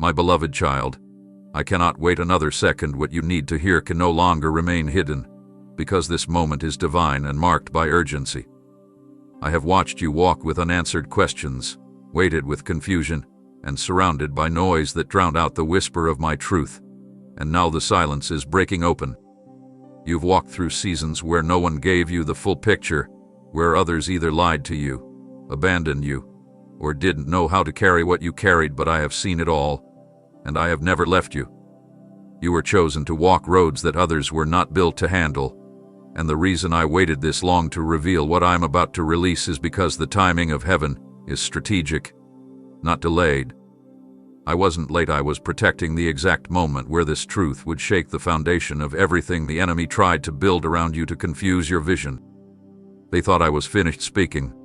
My beloved child, I cannot wait another second. What you need to hear can no longer remain hidden, because this moment is divine and marked by urgency. I have watched you walk with unanswered questions, weighted with confusion, and surrounded by noise that drowned out the whisper of my truth. And now the silence is breaking open. You've walked through seasons where no one gave you the full picture, where others either lied to you, abandoned you, or didn't know how to carry what you carried, but I have seen it all, and I have never left you. You were chosen to walk roads that others were not built to handle, and the reason I waited this long to reveal what I'm about to release is because the timing of heaven is strategic, not delayed. I wasn't late. I was protecting the exact moment where this truth would shake the foundation of everything the enemy tried to build around you to confuse your vision. They thought I was finished speaking.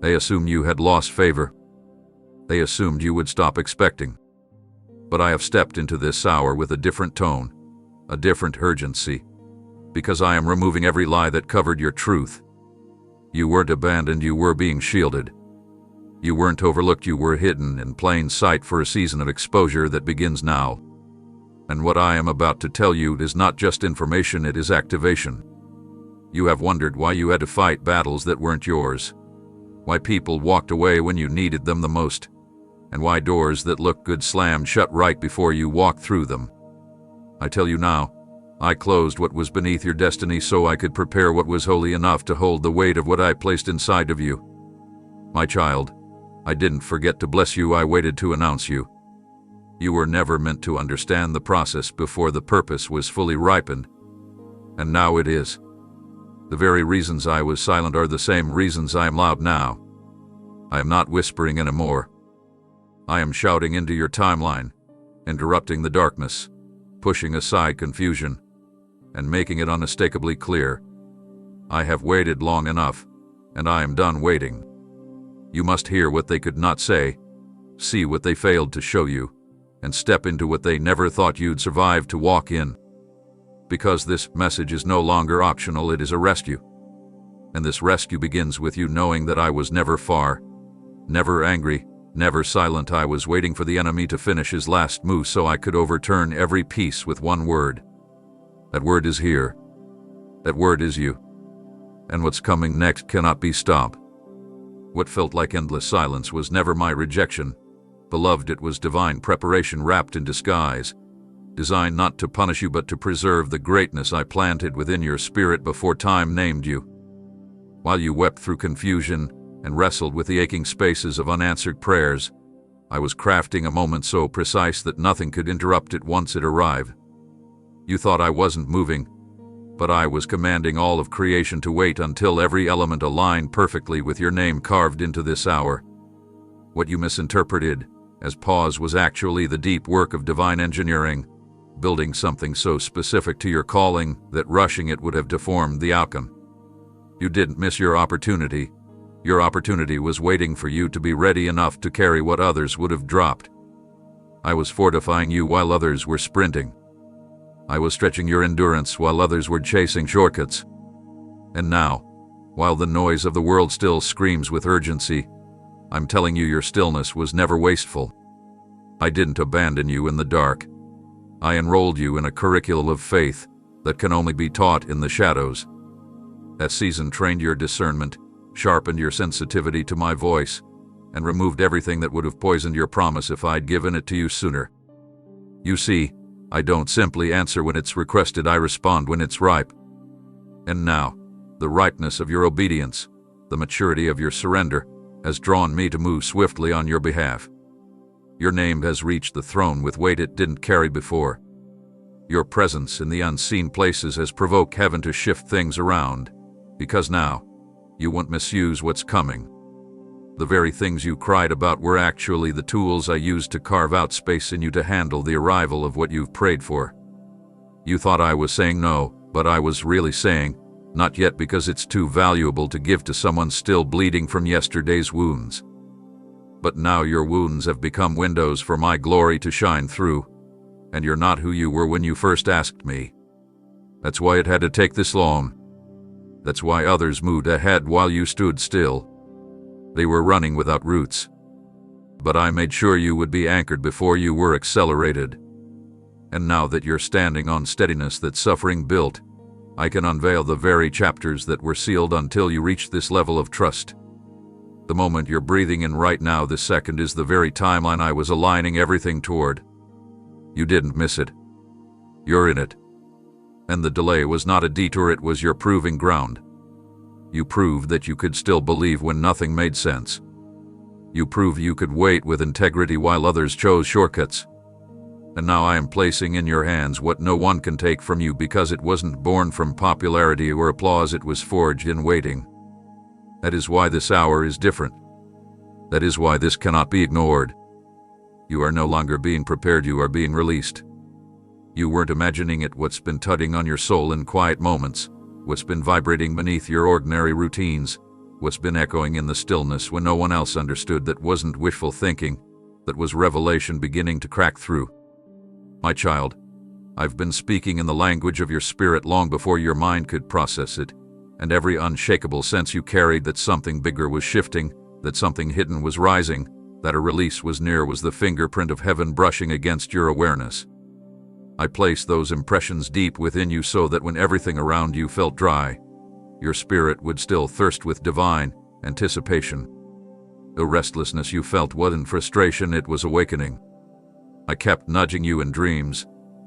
They assumed you had lost favor. They assumed you would stop expecting. But I have stepped into this hour with a different tone, a different urgency, because I am removing every lie that covered your truth. You weren't abandoned, you were being shielded. You weren't overlooked, you were hidden in plain sight for a season of exposure that begins now. And what I am about to tell you is not just information, it is activation. You have wondered why you had to fight battles that weren't yours, why people walked away when you needed them the most, and why doors that looked good slammed shut right before you walked through them. I tell you now, I closed what was beneath your destiny so I could prepare what was holy enough to hold the weight of what I placed inside of you. My child, I didn't forget to bless you, I waited to announce you. You were never meant to understand the process before the purpose was fully ripened. And now it is. The very reasons I was silent are the same reasons I am loud now. I am not whispering anymore. I am shouting into your timeline, interrupting the darkness, pushing aside confusion, and making it unmistakably clear. I have waited long enough, and I am done waiting. You must hear what they could not say, see what they failed to show you, and step into what they never thought you'd survive to walk in. Because this message is no longer optional, it is a rescue. And this rescue begins with you knowing that I was never far, never angry, never silent. I was waiting for the enemy to finish his last move so I could overturn every piece with one word. That word is here. That word is you. And what's coming next cannot be stopped. What felt like endless silence was never my rejection. Beloved, it was divine preparation wrapped in disguise, designed not to punish you but to preserve the greatness I planted within your spirit before time named you. While you wept through confusion and wrestled with the aching spaces of unanswered prayers, I was crafting a moment so precise that nothing could interrupt it once it arrived. You thought I wasn't moving, but I was commanding all of creation to wait until every element aligned perfectly with your name carved into this hour. What you misinterpreted as pause was actually the deep work of divine engineering, building something so specific to your calling that rushing it would have deformed the outcome. You didn't miss your opportunity. Your opportunity was waiting for you to be ready enough to carry what others would have dropped. I was fortifying you while others were sprinting. I was stretching your endurance while others were chasing shortcuts. And now, while the noise of the world still screams with urgency, I'm telling you your stillness was never wasteful. I didn't abandon you in the dark. I enrolled you in a curriculum of faith that can only be taught in the shadows. That season trained your discernment, sharpened your sensitivity to my voice, and removed everything that would have poisoned your promise if I'd given it to you sooner. You see, I don't simply answer when it's requested, I respond when it's ripe. And now, the ripeness of your obedience, the maturity of your surrender, has drawn me to move swiftly on your behalf. Your name has reached the throne with weight it didn't carry before. Your presence in the unseen places has provoked heaven to shift things around, because now, you won't misuse what's coming. The very things you cried about were actually the tools I used to carve out space in you to handle the arrival of what you've prayed for. You thought I was saying no, but I was really saying, not yet, because it's too valuable to give to someone still bleeding from yesterday's wounds. But now your wounds have become windows for my glory to shine through, and you're not who you were when you first asked me. That's why it had to take this long. That's why others moved ahead while you stood still. They were running without roots. But I made sure you would be anchored before you were accelerated. And now that you're standing on steadiness that suffering built, I can unveil the very chapters that were sealed until you reached this level of trust. The moment you're breathing in right now, this second, is the very timeline I was aligning everything toward. You didn't miss it. You're in it. And the delay was not a detour, it was your proving ground. You proved that you could still believe when nothing made sense. You proved you could wait with integrity while others chose shortcuts. And now I am placing in your hands what no one can take from you, because it wasn't born from popularity or applause, it was forged in waiting. That is why this hour is different. That is why this cannot be ignored. You are no longer being prepared, you are being released. You weren't imagining it. What's been tugging on your soul in quiet moments, what's been vibrating beneath your ordinary routines, what's been echoing in the stillness when no one else understood, that wasn't wishful thinking, that was revelation beginning to crack through. My child, I've been speaking in the language of your spirit long before your mind could process it, and every unshakable sense you carried that something bigger was shifting, that something hidden was rising, that a release was near, was the fingerprint of heaven brushing against your awareness. I placed those impressions deep within you so that when everything around you felt dry, your spirit would still thirst with divine anticipation. The restlessness you felt wasn't frustration, it was awakening. I kept nudging you in dreams,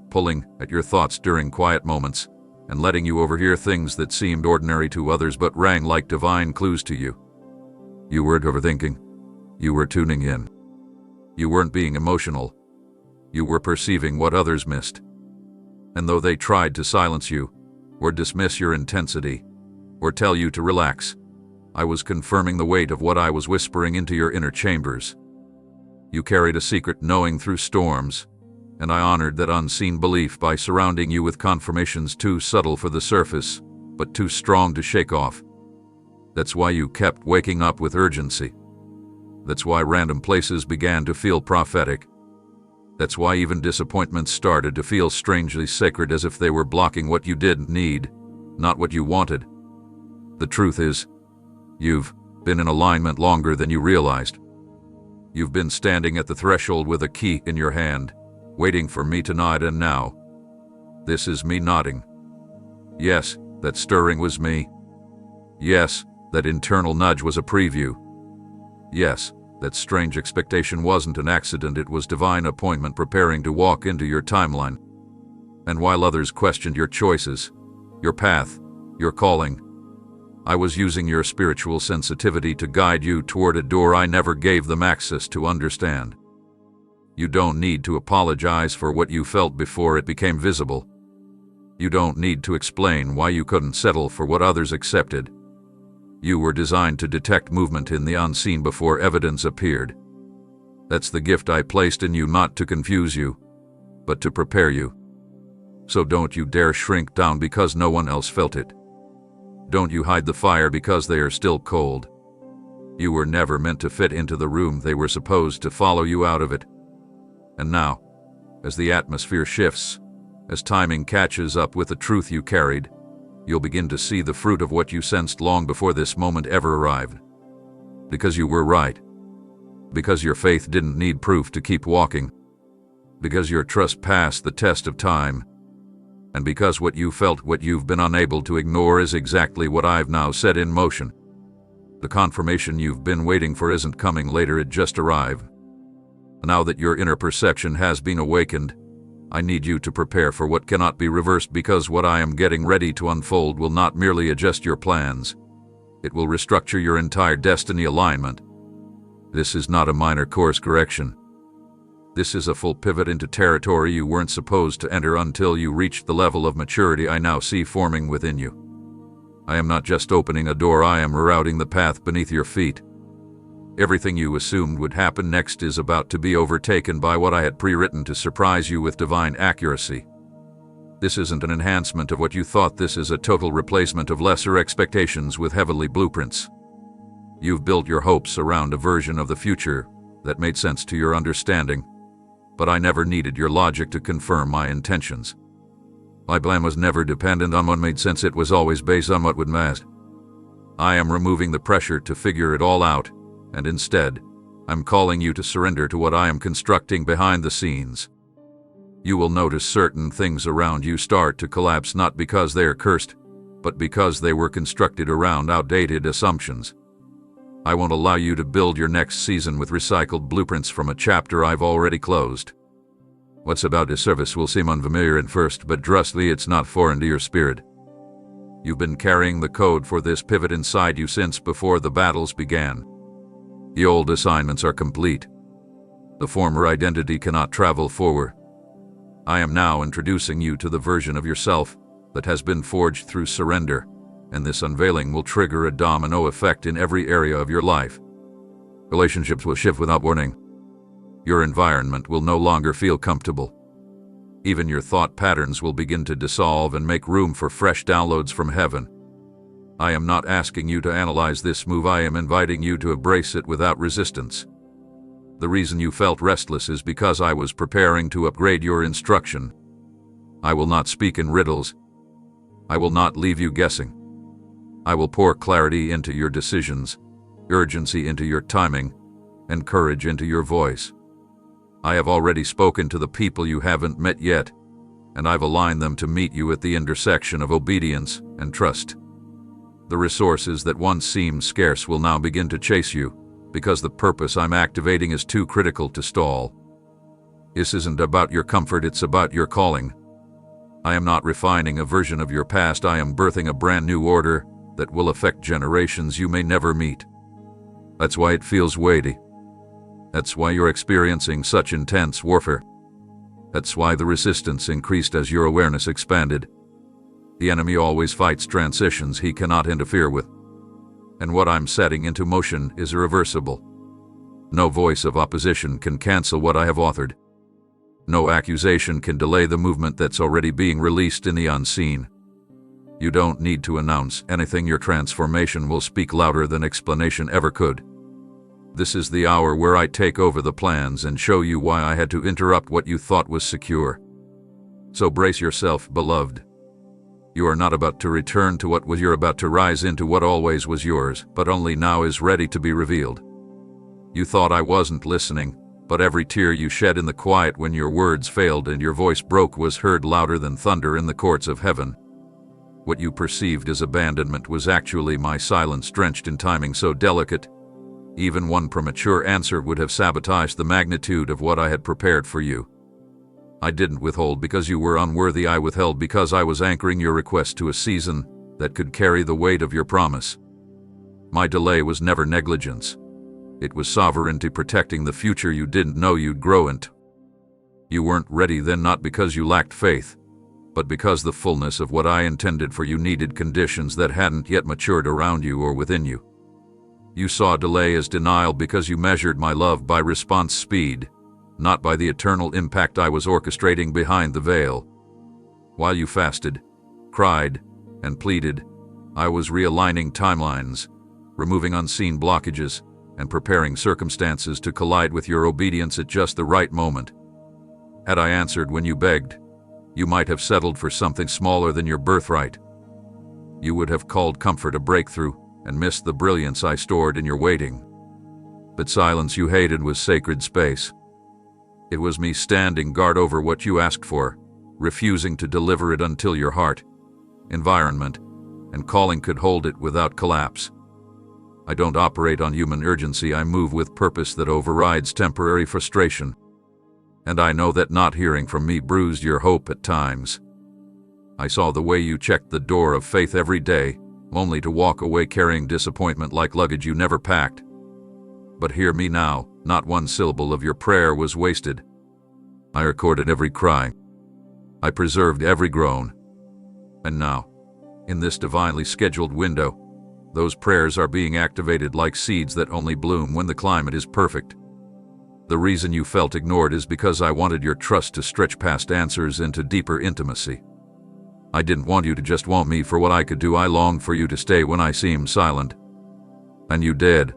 pulling at your thoughts during quiet moments, and letting you overhear things that seemed ordinary to others but rang like divine clues to you. You weren't overthinking. You were tuning in. You weren't being emotional. You were perceiving what others missed. And though they tried to silence you, or dismiss your intensity, or tell you to relax, I was confirming the weight of what I was whispering into your inner chambers. You carried a secret knowing through storms, and I honored that unseen belief by surrounding you with confirmations too subtle for the surface, but too strong to shake off. That's why you kept waking up with urgency. That's why random places began to feel prophetic. That's why even disappointments started to feel strangely sacred, as if they were blocking what you didn't need, not what you wanted. The truth is, you've been in alignment longer than you realized. You've been standing at the threshold with a key in your hand, waiting for me to nod, and now, this is me nodding. Yes, that stirring was me. Yes, that internal nudge was a preview. Yes, that strange expectation wasn't an accident, it was divine appointment preparing to walk into your timeline. And while others questioned your choices, your path, your calling, I was using your spiritual sensitivity to guide you toward a door I never gave them access to understand. You don't need to apologize for what you felt before it became visible. You don't need to explain why you couldn't settle for what others accepted. You were designed to detect movement in the unseen before evidence appeared. That's the gift I placed in you, not to confuse you, but to prepare you. So don't you dare shrink down because no one else felt it. Don't you hide the fire because they are still cold. You were never meant to fit into the room, they were supposed to follow you out of it. And now, as the atmosphere shifts, as timing catches up with the truth you carried, you'll begin to see the fruit of what you sensed long before this moment ever arrived. Because you were right. Because your faith didn't need proof to keep walking. Because your trust passed the test of time. And because what you felt, what you've been unable to ignore, is exactly what I've now set in motion. The confirmation you've been waiting for isn't coming later, it just arrived. Now that your inner perception has been awakened, I need you to prepare for what cannot be reversed, because what I am getting ready to unfold will not merely adjust your plans. It will restructure your entire destiny alignment. This is not a minor course correction. This is a full pivot into territory you weren't supposed to enter until you reached the level of maturity I now see forming within you. I am not just opening a door, I am rerouting the path beneath your feet. Everything you assumed would happen next is about to be overtaken by what I had pre-written to surprise you with divine accuracy. This isn't an enhancement of what you thought, this is a total replacement of lesser expectations with heavenly blueprints. You've built your hopes around a version of the future that made sense to your understanding, but I never needed your logic to confirm my intentions. My plan was never dependent on what made sense, it was always based on what would last. I am removing the pressure to figure it all out, and instead, I'm calling you to surrender to what I am constructing behind the scenes. You will notice certain things around you start to collapse, not because they are cursed, but because they were constructed around outdated assumptions. I won't allow you to build your next season with recycled blueprints from a chapter I've already closed. What's about this service will seem unfamiliar at first, but trust me, it's not foreign to your spirit. You've been carrying the code for this pivot inside you since before the battles began. The old assignments are complete. The former identity cannot travel forward. I am now introducing you to the version of yourself that has been forged through surrender, and this unveiling will trigger a domino effect in every area of your life. Relationships will shift without warning. Your environment will no longer feel comfortable. Even your thought patterns will begin to dissolve and make room for fresh downloads from heaven. I am not asking you to analyze this move, I am inviting you to embrace it without resistance. The reason you felt restless is because I was preparing to upgrade your instruction. I will not speak in riddles. I will not leave you guessing. I will pour clarity into your decisions, urgency into your timing, and courage into your voice. I have already spoken to the people you haven't met yet, and I've aligned them to meet you at the intersection of obedience and trust. The resources that once seemed scarce will now begin to chase you, because the purpose I'm activating is too critical to stall. This isn't about your comfort, it's about your calling. I am not refining a version of your past, I am birthing a brand new order that will affect generations you may never meet. That's why it feels weighty. That's why you're experiencing such intense warfare. That's why the resistance increased as your awareness expanded. The enemy always fights transitions he cannot interfere with. And what I'm setting into motion is irreversible. No voice of opposition can cancel what I have authored. No accusation can delay the movement that's already being released in the unseen. You don't need to announce anything, your transformation will speak louder than explanation ever could. This is the hour where I take over the plans and show you why I had to interrupt what you thought was secure. So brace yourself, beloved. You are not about to return to what was, you're about to rise into what always was yours, but only now is ready to be revealed. You thought I wasn't listening, but every tear you shed in the quiet when your words failed and your voice broke was heard louder than thunder in the courts of heaven. What you perceived as abandonment was actually my silence, drenched in timing so delicate, even one premature answer would have sabotaged the magnitude of what I had prepared for you. I didn't withhold because you were unworthy, I withheld because I was anchoring your request to a season that could carry the weight of your promise. My delay was never negligence. It was sovereignty, protecting the future you didn't know you'd grow into. You weren't ready then, not because you lacked faith, but because the fullness of what I intended for you needed conditions that hadn't yet matured around you or within you. You saw delay as denial because you measured my love by response speed, not by the eternal impact I was orchestrating behind the veil. While you fasted, cried, and pleaded, I was realigning timelines, removing unseen blockages, and preparing circumstances to collide with your obedience at just the right moment. Had I answered when you begged, you might have settled for something smaller than your birthright. You would have called comfort a breakthrough and missed the brilliance I stored in your waiting. But silence you hated was sacred space. It was me standing guard over what you asked for, refusing to deliver it until your heart, environment, and calling could hold it without collapse. I don't operate on human urgency, I move with purpose that overrides temporary frustration. And I know that not hearing from me bruised your hope at times. I saw the way you checked the door of faith every day, only to walk away carrying disappointment like luggage you never packed. But hear me now, not one syllable of your prayer was wasted. I recorded every cry. I preserved every groan. And now, in this divinely scheduled window, those prayers are being activated like seeds that only bloom when the climate is perfect. The reason you felt ignored is because I wanted your trust to stretch past answers into deeper intimacy. I didn't want you to just want me for what I could do, I longed for you to stay when I seemed silent. And you did.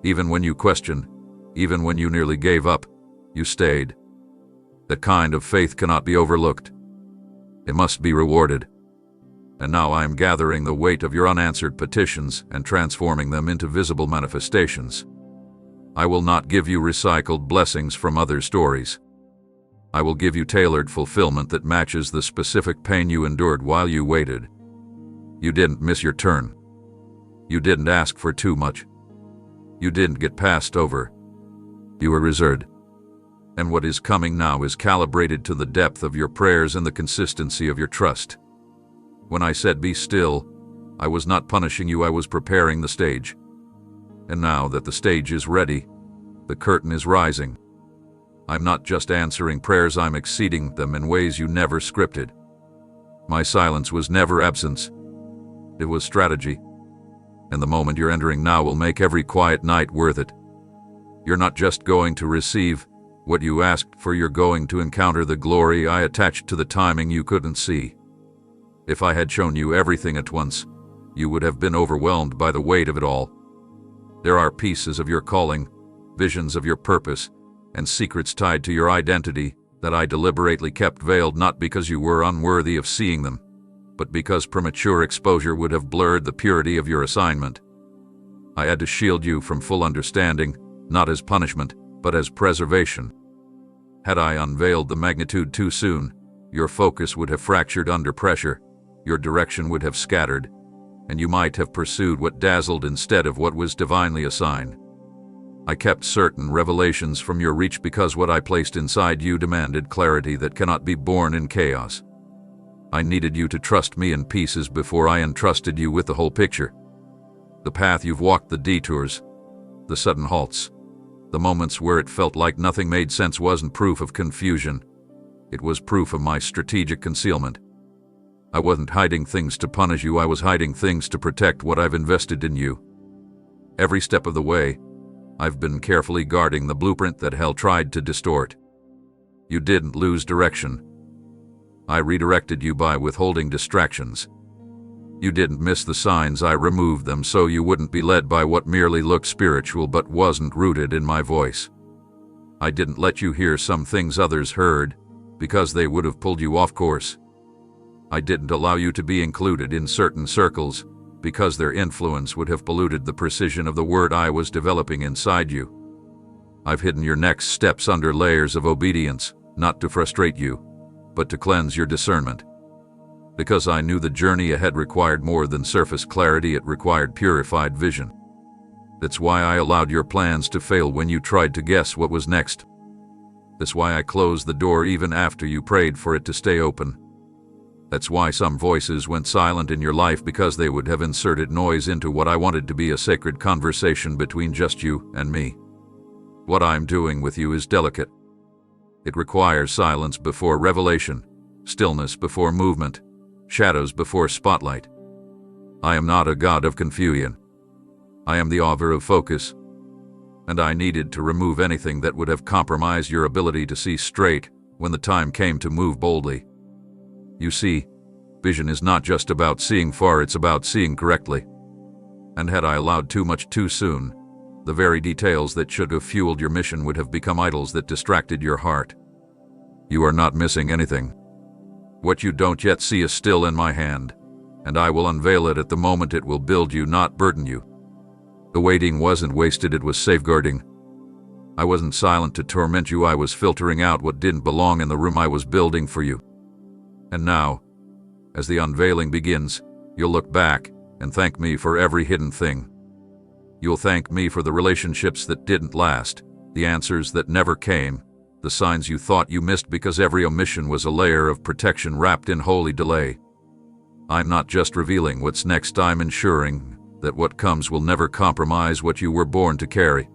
Even when you questioned, even when you nearly gave up, you stayed. That kind of faith cannot be overlooked. It must be rewarded. And now I am gathering the weight of your unanswered petitions and transforming them into visible manifestations. I will not give you recycled blessings from other stories. I will give you tailored fulfillment that matches the specific pain you endured while you waited. You didn't miss your turn. You didn't ask for too much. You didn't get passed over. You were reserved. And what is coming now is calibrated to the depth of your prayers and the consistency of your trust. When I said be still, I was not punishing you, I was preparing the stage. And now that the stage is ready, the curtain is rising. I'm not just answering prayers, I'm exceeding them in ways you never scripted. My silence was never absence. It was strategy. And the moment you're entering now will make every quiet night worth it. You're not just going to receive what you asked for, you're going to encounter the glory I attached to the timing you couldn't see. If I had shown you everything at once, you would have been overwhelmed by the weight of it all. There are pieces of your calling, visions of your purpose, and secrets tied to your identity that I deliberately kept veiled, not because you were unworthy of seeing them, but because premature exposure would have blurred the purity of your assignment. I had to shield you from full understanding, not as punishment, but as preservation. Had I unveiled the magnitude too soon, your focus would have fractured under pressure, your direction would have scattered, and you might have pursued what dazzled instead of what was divinely assigned. I kept certain revelations from your reach because what I placed inside you demanded clarity that cannot be born in chaos. I needed you to trust me in pieces before I entrusted you with the whole picture. The path you've walked, the detours, the sudden halts, the moments where it felt like nothing made sense wasn't proof of confusion. It was proof of my strategic concealment. I wasn't hiding things to punish you, I was hiding things to protect what I've invested in you. Every step of the way, I've been carefully guarding the blueprint that hell tried to distort. You didn't lose direction. I redirected you by withholding distractions. You didn't miss the signs, I removed them so you wouldn't be led by what merely looked spiritual but wasn't rooted in my voice. I didn't let you hear some things others heard, because they would have pulled you off course. I didn't allow you to be included in certain circles, because their influence would have polluted the precision of the word I was developing inside you. I've hidden your next steps under layers of obedience, not to frustrate you, but to cleanse your discernment. Because I knew the journey ahead required more than surface clarity, it required purified vision. That's why I allowed your plans to fail when you tried to guess what was next. That's why I closed the door even after you prayed for it to stay open. That's why some voices went silent in your life, because they would have inserted noise into what I wanted to be a sacred conversation between just you and me. What I'm doing with you is delicate. It requires silence before revelation, stillness before movement, shadows before spotlight. I am not a god of confusion. I am the author of focus. And I needed to remove anything that would have compromised your ability to see straight when the time came to move boldly. You see, vision is not just about seeing far, it's about seeing correctly. And had I allowed too much too soon, the very details that should have fueled your mission would have become idols that distracted your heart. You are not missing anything. What you don't yet see is still in my hand, and I will unveil it at the moment. It will build you, not burden you. The waiting wasn't wasted, it was safeguarding. I wasn't silent to torment you, I was filtering out what didn't belong in the room I was building for you. And now, as the unveiling begins, you'll look back and thank me for every hidden thing. You'll thank me for the relationships that didn't last, the answers that never came, the signs you thought you missed, because every omission was a layer of protection wrapped in holy delay. I'm not just revealing what's next, I'm ensuring that what comes will never compromise what you were born to carry.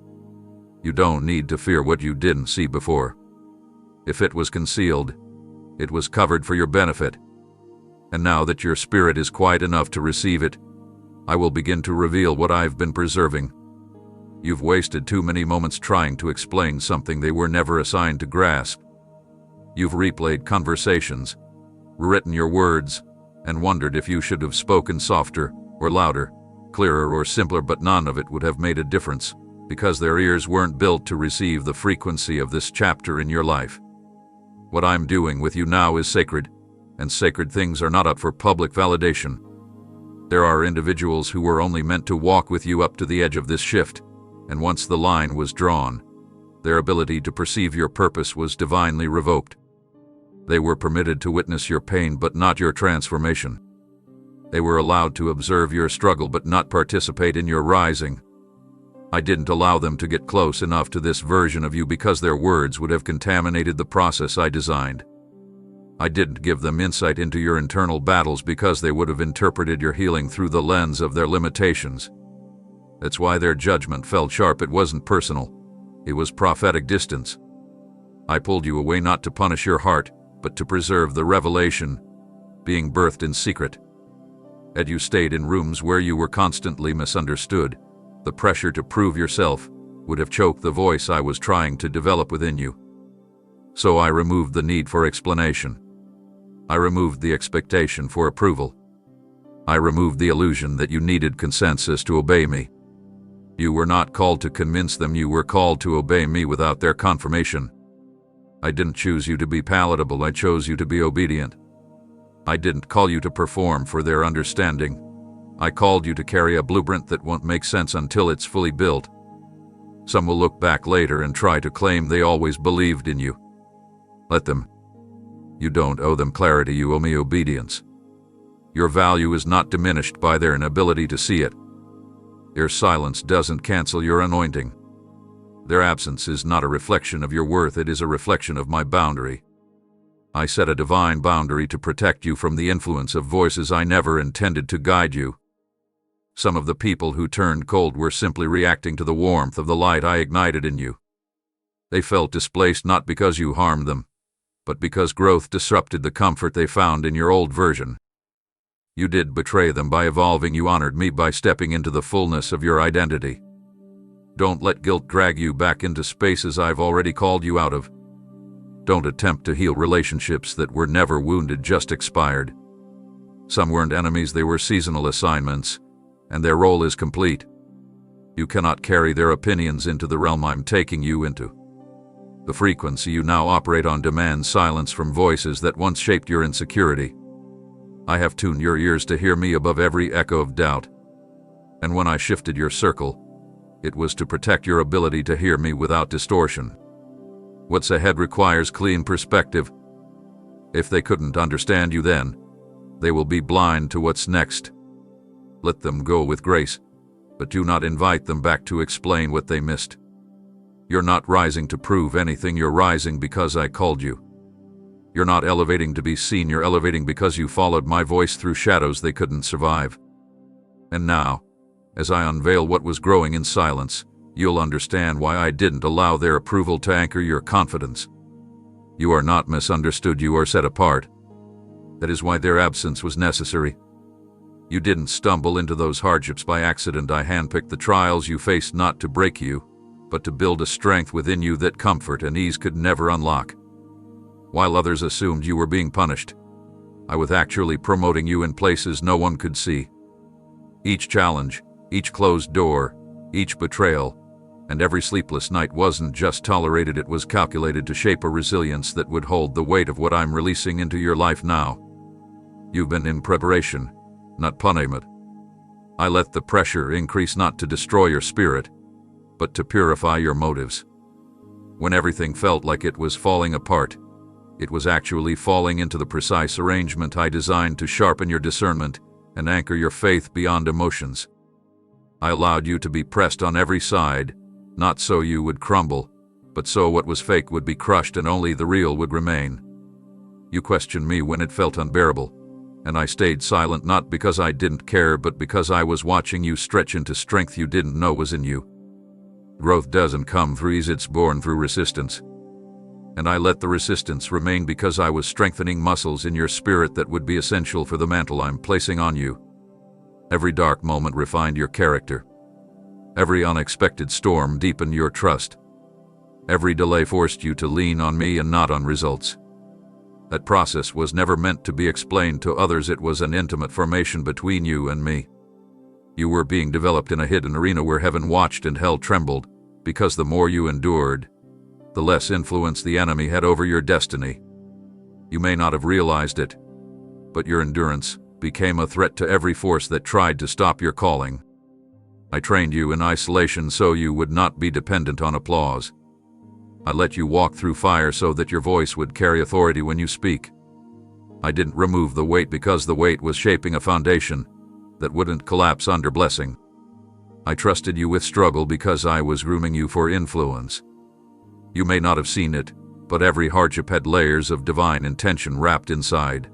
You don't need to fear what you didn't see before. If it was concealed, it was covered for your benefit. And now that your spirit is quiet enough to receive it, I will begin to reveal what I've been preserving. You've wasted too many moments trying to explain something they were never assigned to grasp. You've replayed conversations, rewritten your words, and wondered if you should have spoken softer or louder, clearer or simpler, but none of it would have made a difference, because their ears weren't built to receive the frequency of this chapter in your life. What I'm doing with you now is sacred, and sacred things are not up for public validation. There are individuals who were only meant to walk with you up to the edge of this shift, And once the line was drawn, their ability to perceive your purpose was divinely revoked. They were permitted to witness your pain but not your transformation. They were allowed to observe your struggle but not participate in your rising. I didn't allow them to get close enough to this version of you because their words would have contaminated the process I designed. I didn't give them insight into your internal battles because they would have interpreted your healing through the lens of their limitations. That's why their judgment felt sharp. It wasn't personal. It was prophetic distance. I pulled you away not to punish your heart, but to preserve the revelation being birthed in secret. Had you stayed in rooms where you were constantly misunderstood, the pressure to prove yourself would have choked the voice I was trying to develop within you. So I removed the need for explanation. I removed the expectation for approval. I removed the illusion that you needed consensus to obey me. You were not called to convince them, you were called to obey me without their confirmation. I didn't choose you to be palatable, I chose you to be obedient. I didn't call you to perform for their understanding. I called you to carry a blueprint that won't make sense until it's fully built. Some will look back later and try to claim they always believed in you. Let them. You don't owe them clarity, you owe me obedience. Your value is not diminished by their inability to see it. Your silence doesn't cancel your anointing. Their absence is not a reflection of your worth, it is a reflection of my boundary. I set a divine boundary to protect you from the influence of voices I never intended to guide you. Some of the people who turned cold were simply reacting to the warmth of the light I ignited in you. They felt displaced not because you harmed them, but because growth disrupted the comfort they found in your old version. You did betray them by evolving, you honored me by stepping into the fullness of your identity. Don't let guilt drag you back into spaces I've already called you out of. Don't attempt to heal relationships that were never wounded, just expired. Some weren't enemies, they were seasonal assignments, and their role is complete. You cannot carry their opinions into the realm I'm taking you into. The frequency you now operate on demands silence from voices that once shaped your insecurity. I have tuned your ears to hear me above every echo of doubt. And when I shifted your circle, it was to protect your ability to hear me without distortion. What's ahead requires clean perspective. If they couldn't understand you then, they will be blind to what's next. Let them go with grace, but do not invite them back to explain what they missed. You're not rising to prove anything, you're rising because I called you. You're not elevating to be seen, you're elevating because you followed my voice through shadows they couldn't survive. And now, as I unveil what was growing in silence, you'll understand why I didn't allow their approval to anchor your confidence. You are not misunderstood, you are set apart. That is why their absence was necessary. You didn't stumble into those hardships by accident. I handpicked the trials you faced not to break you, but to build a strength within you that comfort and ease could never unlock. While others assumed you were being punished, I was actually promoting you in places no one could see. Each challenge, each closed door, each betrayal, and every sleepless night wasn't just tolerated, it was calculated to shape a resilience that would hold the weight of what I'm releasing into your life now. You've been in preparation, not punishment. I let the pressure increase not to destroy your spirit, but to purify your motives. When everything felt like it was falling apart, it was actually falling into the precise arrangement I designed to sharpen your discernment and anchor your faith beyond emotions. I allowed you to be pressed on every side, not so you would crumble, but so what was fake would be crushed and only the real would remain. You questioned me when it felt unbearable, and I stayed silent not because I didn't care, but because I was watching you stretch into strength you didn't know was in you. Growth doesn't come through ease, it's born through resistance. And I let the resistance remain because I was strengthening muscles in your spirit that would be essential for the mantle I'm placing on you. Every dark moment refined your character. Every unexpected storm deepened your trust. Every delay forced you to lean on me and not on results. That process was never meant to be explained to others, it was an intimate formation between you and me. You were being developed in a hidden arena where heaven watched and hell trembled, because the more you endured, the less influence the enemy had over your destiny. You may not have realized it, but your endurance became a threat to every force that tried to stop your calling. I trained you in isolation so you would not be dependent on applause. I let you walk through fire so that your voice would carry authority when you speak. I didn't remove the weight because the weight was shaping a foundation that wouldn't collapse under blessing. I trusted you with struggle because I was grooming you for influence. You may not have seen it, but every hardship had layers of divine intention wrapped inside.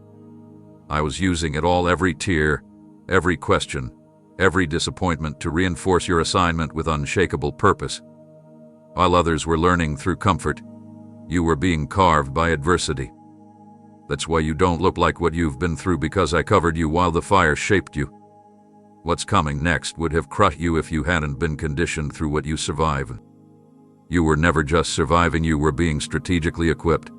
I was using it all, every tear, every question, every disappointment, to reinforce your assignment with unshakable purpose. While others were learning through comfort, you were being carved by adversity. That's why you don't look like what you've been through, because I covered you while the fire shaped you. What's coming next would have crushed you if you hadn't been conditioned through what you survived. You were never just surviving, you were being strategically equipped.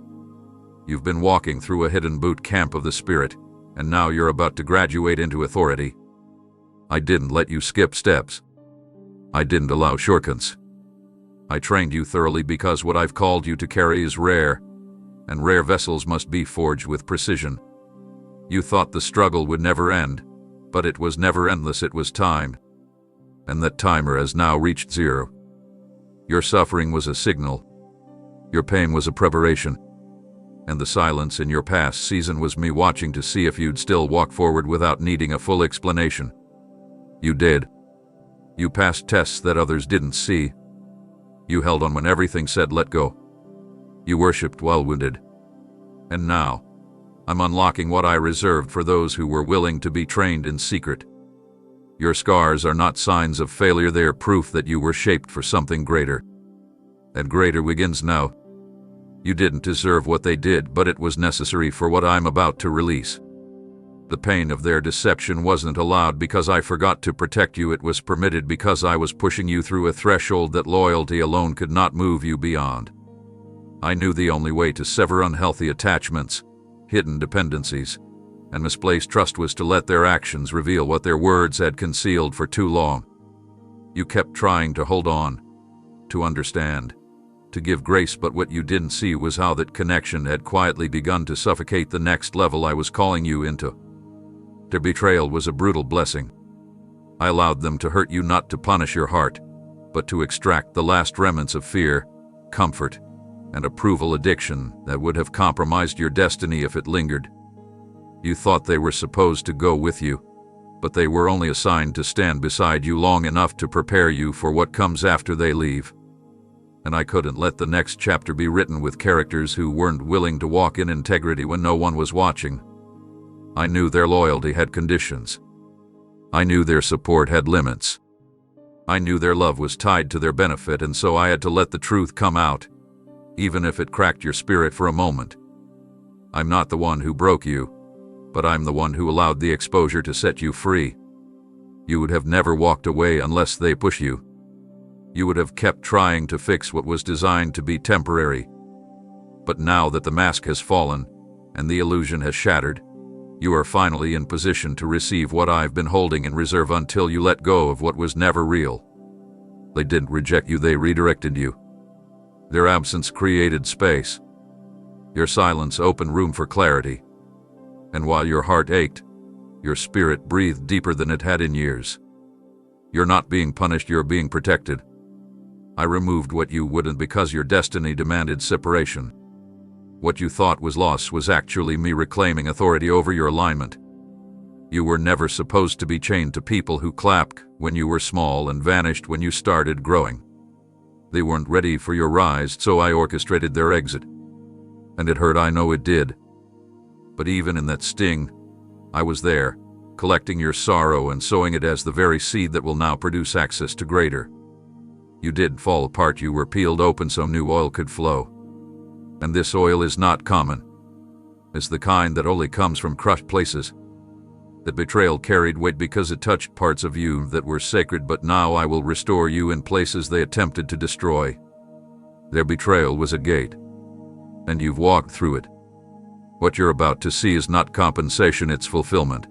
You've been walking through a hidden boot camp of the Spirit, and now you're about to graduate into authority. I didn't let you skip steps. I didn't allow shortcuts. I trained you thoroughly because what I've called you to carry is rare, and rare vessels must be forged with precision. You thought the struggle would never end, but it was never endless, it was timed. And that timer has now reached 0. Your suffering was a signal. Your pain was a preparation. And the silence in your past season was me watching to see if you'd still walk forward without needing a full explanation. You did. You passed tests that others didn't see. You held on when everything said let go. You worshipped while wounded. And now, I'm unlocking what I reserved for those who were willing to be trained in secret. Your scars are not signs of failure, they are proof that you were shaped for something greater. And greater begins now. You didn't deserve what they did, but it was necessary for what I'm about to release. The pain of their deception wasn't allowed because I forgot to protect you, it was permitted because I was pushing you through a threshold that loyalty alone could not move you beyond. I knew the only way to sever unhealthy attachments, hidden dependencies, and misplaced trust was to let their actions reveal what their words had concealed for too long. You kept trying to hold on, to understand, to give grace, but what you didn't see was how that connection had quietly begun to suffocate the next level I was calling you into. Their betrayal was a brutal blessing. I allowed them to hurt you not to punish your heart, but to extract the last remnants of fear, comfort, and approval addiction that would have compromised your destiny if it lingered. You thought they were supposed to go with you, but they were only assigned to stand beside you long enough to prepare you for what comes after they leave. And I couldn't let the next chapter be written with characters who weren't willing to walk in integrity when no one was watching. I knew their loyalty had conditions. I knew their support had limits. I knew their love was tied to their benefit, and so I had to let the truth come out, even if it cracked your spirit for a moment. I'm not the one who broke you, but I'm the one who allowed the exposure to set you free. You would have never walked away unless they push you. You would have kept trying to fix what was designed to be temporary. But now that the mask has fallen and the illusion has shattered, you are finally in position to receive what I've been holding in reserve until you let go of what was never real. They didn't reject you, they redirected you. Their absence created space. Your silence opened room for clarity. And while your heart ached, your spirit breathed deeper than it had in years. You're not being punished, you're being protected. I removed what you wouldn't because your destiny demanded separation. What you thought was loss was actually me reclaiming authority over your alignment. You were never supposed to be chained to people who clapped when you were small and vanished when you started growing. They weren't ready for your rise, so I orchestrated their exit. And it hurt, I know it did. But even in that sting, I was there, collecting your sorrow and sowing it as the very seed that will now produce access to greater. You did fall apart, you were peeled open so new oil could flow. And this oil is not common. It's the kind that only comes from crushed places. That betrayal carried weight because it touched parts of you that were sacred, but now I will restore you in places they attempted to destroy. Their betrayal was a gate, and you've walked through it. What you're about to see is not compensation, it's fulfillment.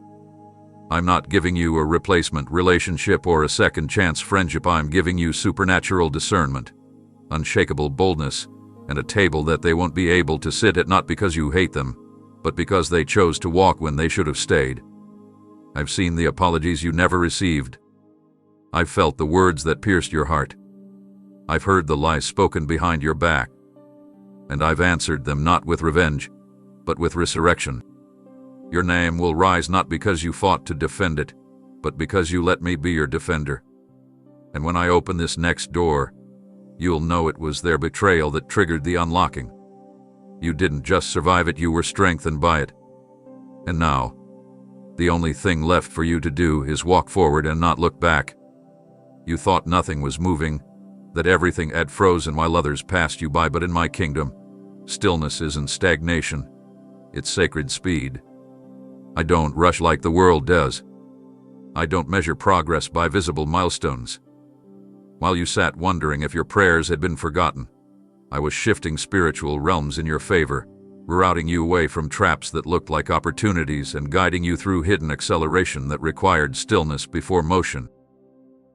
I'm not giving you a replacement relationship or a second chance friendship, I'm giving you supernatural discernment, unshakable boldness, and a table that they won't be able to sit at, not because you hate them, but because they chose to walk when they should have stayed. I've seen the apologies you never received, I've felt the words that pierced your heart. I've heard the lies spoken behind your back. And I've answered them not with revenge, but with resurrection. Your name will rise not because you fought to defend it, but because you let me be your defender. And when I open this next door, you'll know it was their betrayal that triggered the unlocking. You didn't just survive it, you were strengthened by it. And now, the only thing left for you to do is walk forward and not look back. You thought nothing was moving, that everything had frozen while others passed you by, but in my kingdom, stillness isn't stagnation, it's sacred speed. I don't rush like the world does. I don't measure progress by visible milestones. While you sat wondering if your prayers had been forgotten, I was shifting spiritual realms in your favor, routing you away from traps that looked like opportunities and guiding you through hidden acceleration that required stillness before motion.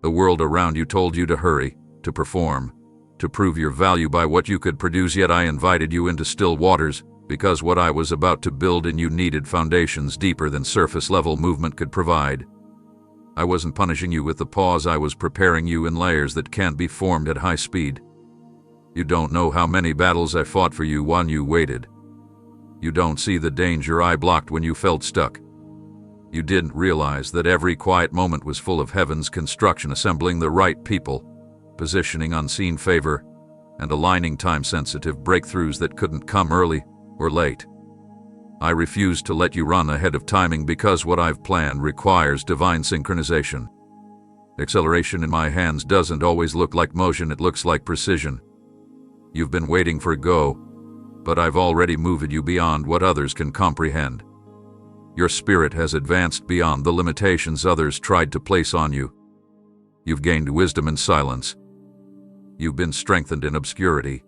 The world around you told you to hurry, to perform, to prove your value by what you could produce, yet I invited you into still waters because what I was about to build in you needed foundations deeper than surface-level movement could provide. I wasn't punishing you with the pause, I was preparing you in layers that can't be formed at high speed. You don't know how many battles I fought for you while you waited. You don't see the danger I blocked when you felt stuck. You didn't realize that every quiet moment was full of heaven's construction, assembling the right people, positioning unseen favor, and aligning time-sensitive breakthroughs that couldn't come early or late. I refuse to let you run ahead of timing because what I've planned requires divine synchronization. Acceleration in my hands doesn't always look like motion, it looks like precision. You've been waiting for go, but I've already moved you beyond what others can comprehend. Your spirit has advanced beyond the limitations others tried to place on you. You've gained wisdom in silence. You've been strengthened in obscurity.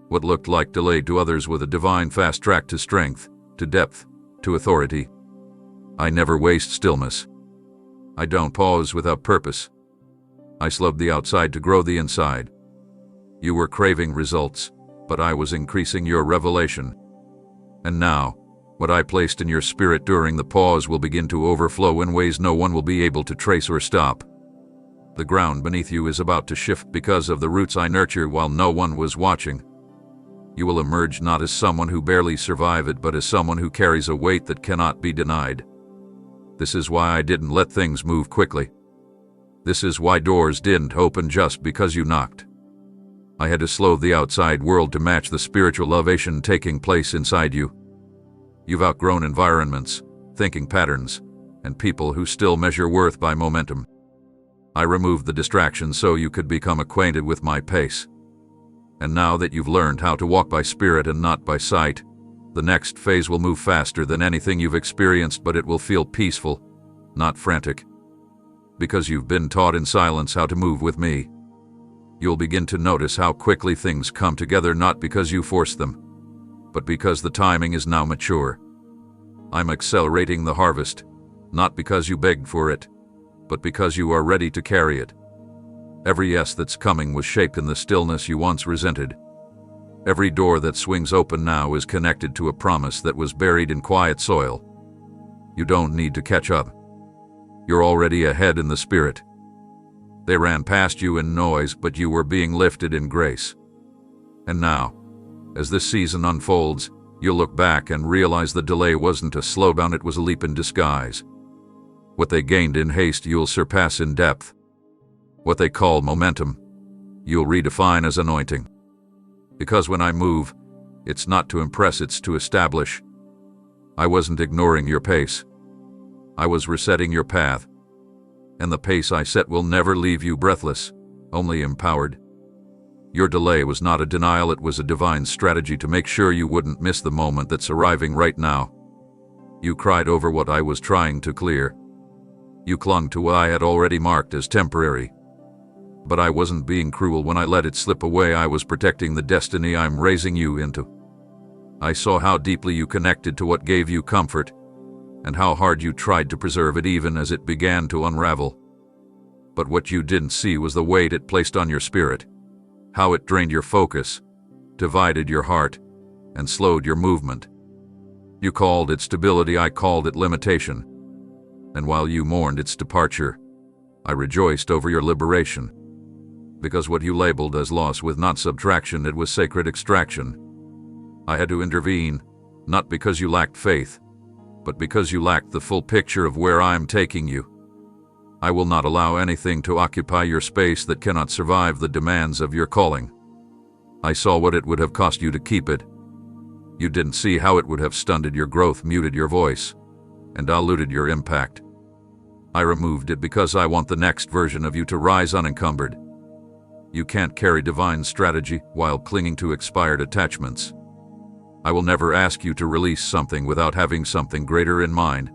What looked like delay to others with a divine fast track to strength, to depth, to authority. I never waste stillness. I don't pause without purpose. I slowed the outside to grow the inside. You were craving results, but I was increasing your revelation. And now, what I placed in your spirit during the pause will begin to overflow in ways no one will be able to trace or stop. The ground beneath you is about to shift because of the roots I nurture while no one was watching. You will emerge not as someone who barely survived it, but as someone who carries a weight that cannot be denied. This is why I didn't let things move quickly. This is why doors didn't open just because you knocked. I had to slow the outside world to match the spiritual elevation taking place inside you. You've outgrown environments, thinking patterns, and people who still measure worth by momentum. I removed the distractions so you could become acquainted with my pace. And now that you've learned how to walk by spirit and not by sight, the next phase will move faster than anything you've experienced, but it will feel peaceful, not frantic. Because you've been taught in silence how to move with me. You'll begin to notice how quickly things come together, not because you force them, but because the timing is now mature. I'm accelerating the harvest, not because you begged for it, but because you are ready to carry it. Every yes that's coming was shaped in the stillness you once resented. Every door that swings open now is connected to a promise that was buried in quiet soil. You don't need to catch up. You're already ahead in the spirit. They ran past you in noise, but you were being lifted in grace. And now, as this season unfolds, you'll look back and realize the delay wasn't a slowdown, it was a leap in disguise. What they gained in haste, you'll surpass in depth. What they call momentum, you'll redefine as anointing. Because when I move, it's not to impress, it's to establish. I wasn't ignoring your pace. I was resetting your path. And the pace I set will never leave you breathless, only empowered. Your delay was not a denial, it was a divine strategy to make sure you wouldn't miss the moment that's arriving right now. You cried over what I was trying to clear. You clung to what I had already marked as temporary. But I wasn't being cruel when I let it slip away, I was protecting the destiny I'm raising you into. I saw how deeply you connected to what gave you comfort, and how hard you tried to preserve it even as it began to unravel. But what you didn't see was the weight it placed on your spirit, how it drained your focus, divided your heart, and slowed your movement. You called it stability, I called it limitation. And while you mourned its departure, I rejoiced over your liberation. Because what you labeled as loss was not subtraction, it was sacred extraction. I had to intervene, not because you lacked faith, but because you lacked the full picture of where I am taking you. I will not allow anything to occupy your space that cannot survive the demands of your calling. I saw what it would have cost you to keep it. You didn't see how it would have stunted your growth, muted your voice, and diluted your impact. I removed it because I want the next version of you to rise unencumbered. You can't carry divine strategy while clinging to expired attachments. I will never ask you to release something without having something greater in mind.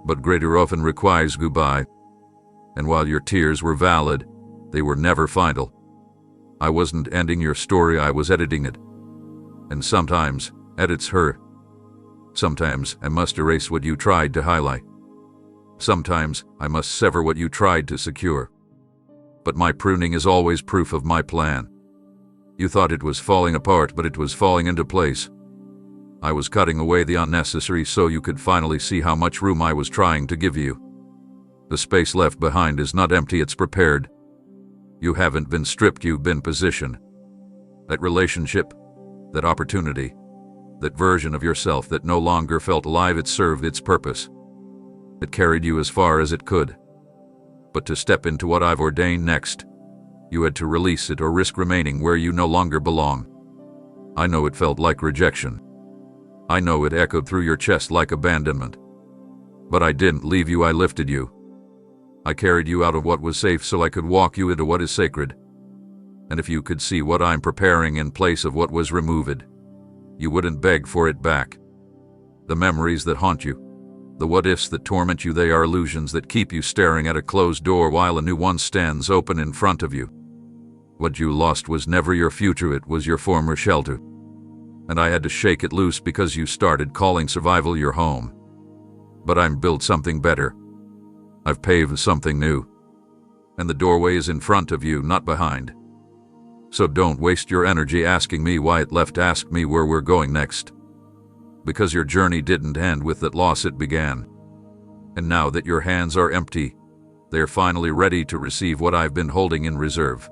But greater often requires goodbye. And while your tears were valid, they were never final. I wasn't ending your story, I was editing it. And sometimes, edits hurt. Sometimes I must erase what you tried to highlight. Sometimes I must sever what you tried to secure. But my pruning is always proof of my plan. You thought it was falling apart, but it was falling into place. I was cutting away the unnecessary so you could finally see how much room I was trying to give you. The space left behind is not empty, it's prepared. You haven't been stripped, you've been positioned. That relationship, that opportunity, that version of yourself that no longer felt alive, it served its purpose. It carried you as far as it could. But to step into what I've ordained next, you had to release it or risk remaining where you no longer belong. I know it felt like rejection. I know it echoed through your chest like abandonment. But I didn't leave you, I lifted you. I carried you out of what was safe so I could walk you into what is sacred. And if you could see what I'm preparing in place of what was removed, you wouldn't beg for it back. The memories that haunt you, the what-ifs that torment you, they are illusions that keep you staring at a closed door while a new one stands open in front of you. What you lost was never your future, it was your former shelter. And I had to shake it loose because you started calling survival your home. But I'm built something better. I've paved something new. And the doorway is in front of you, not behind. So don't waste your energy asking me why it left, ask me where we're going next. Because your journey didn't end with that loss, it began. And now that your hands are empty, they're finally ready to receive what I've been holding in reserve.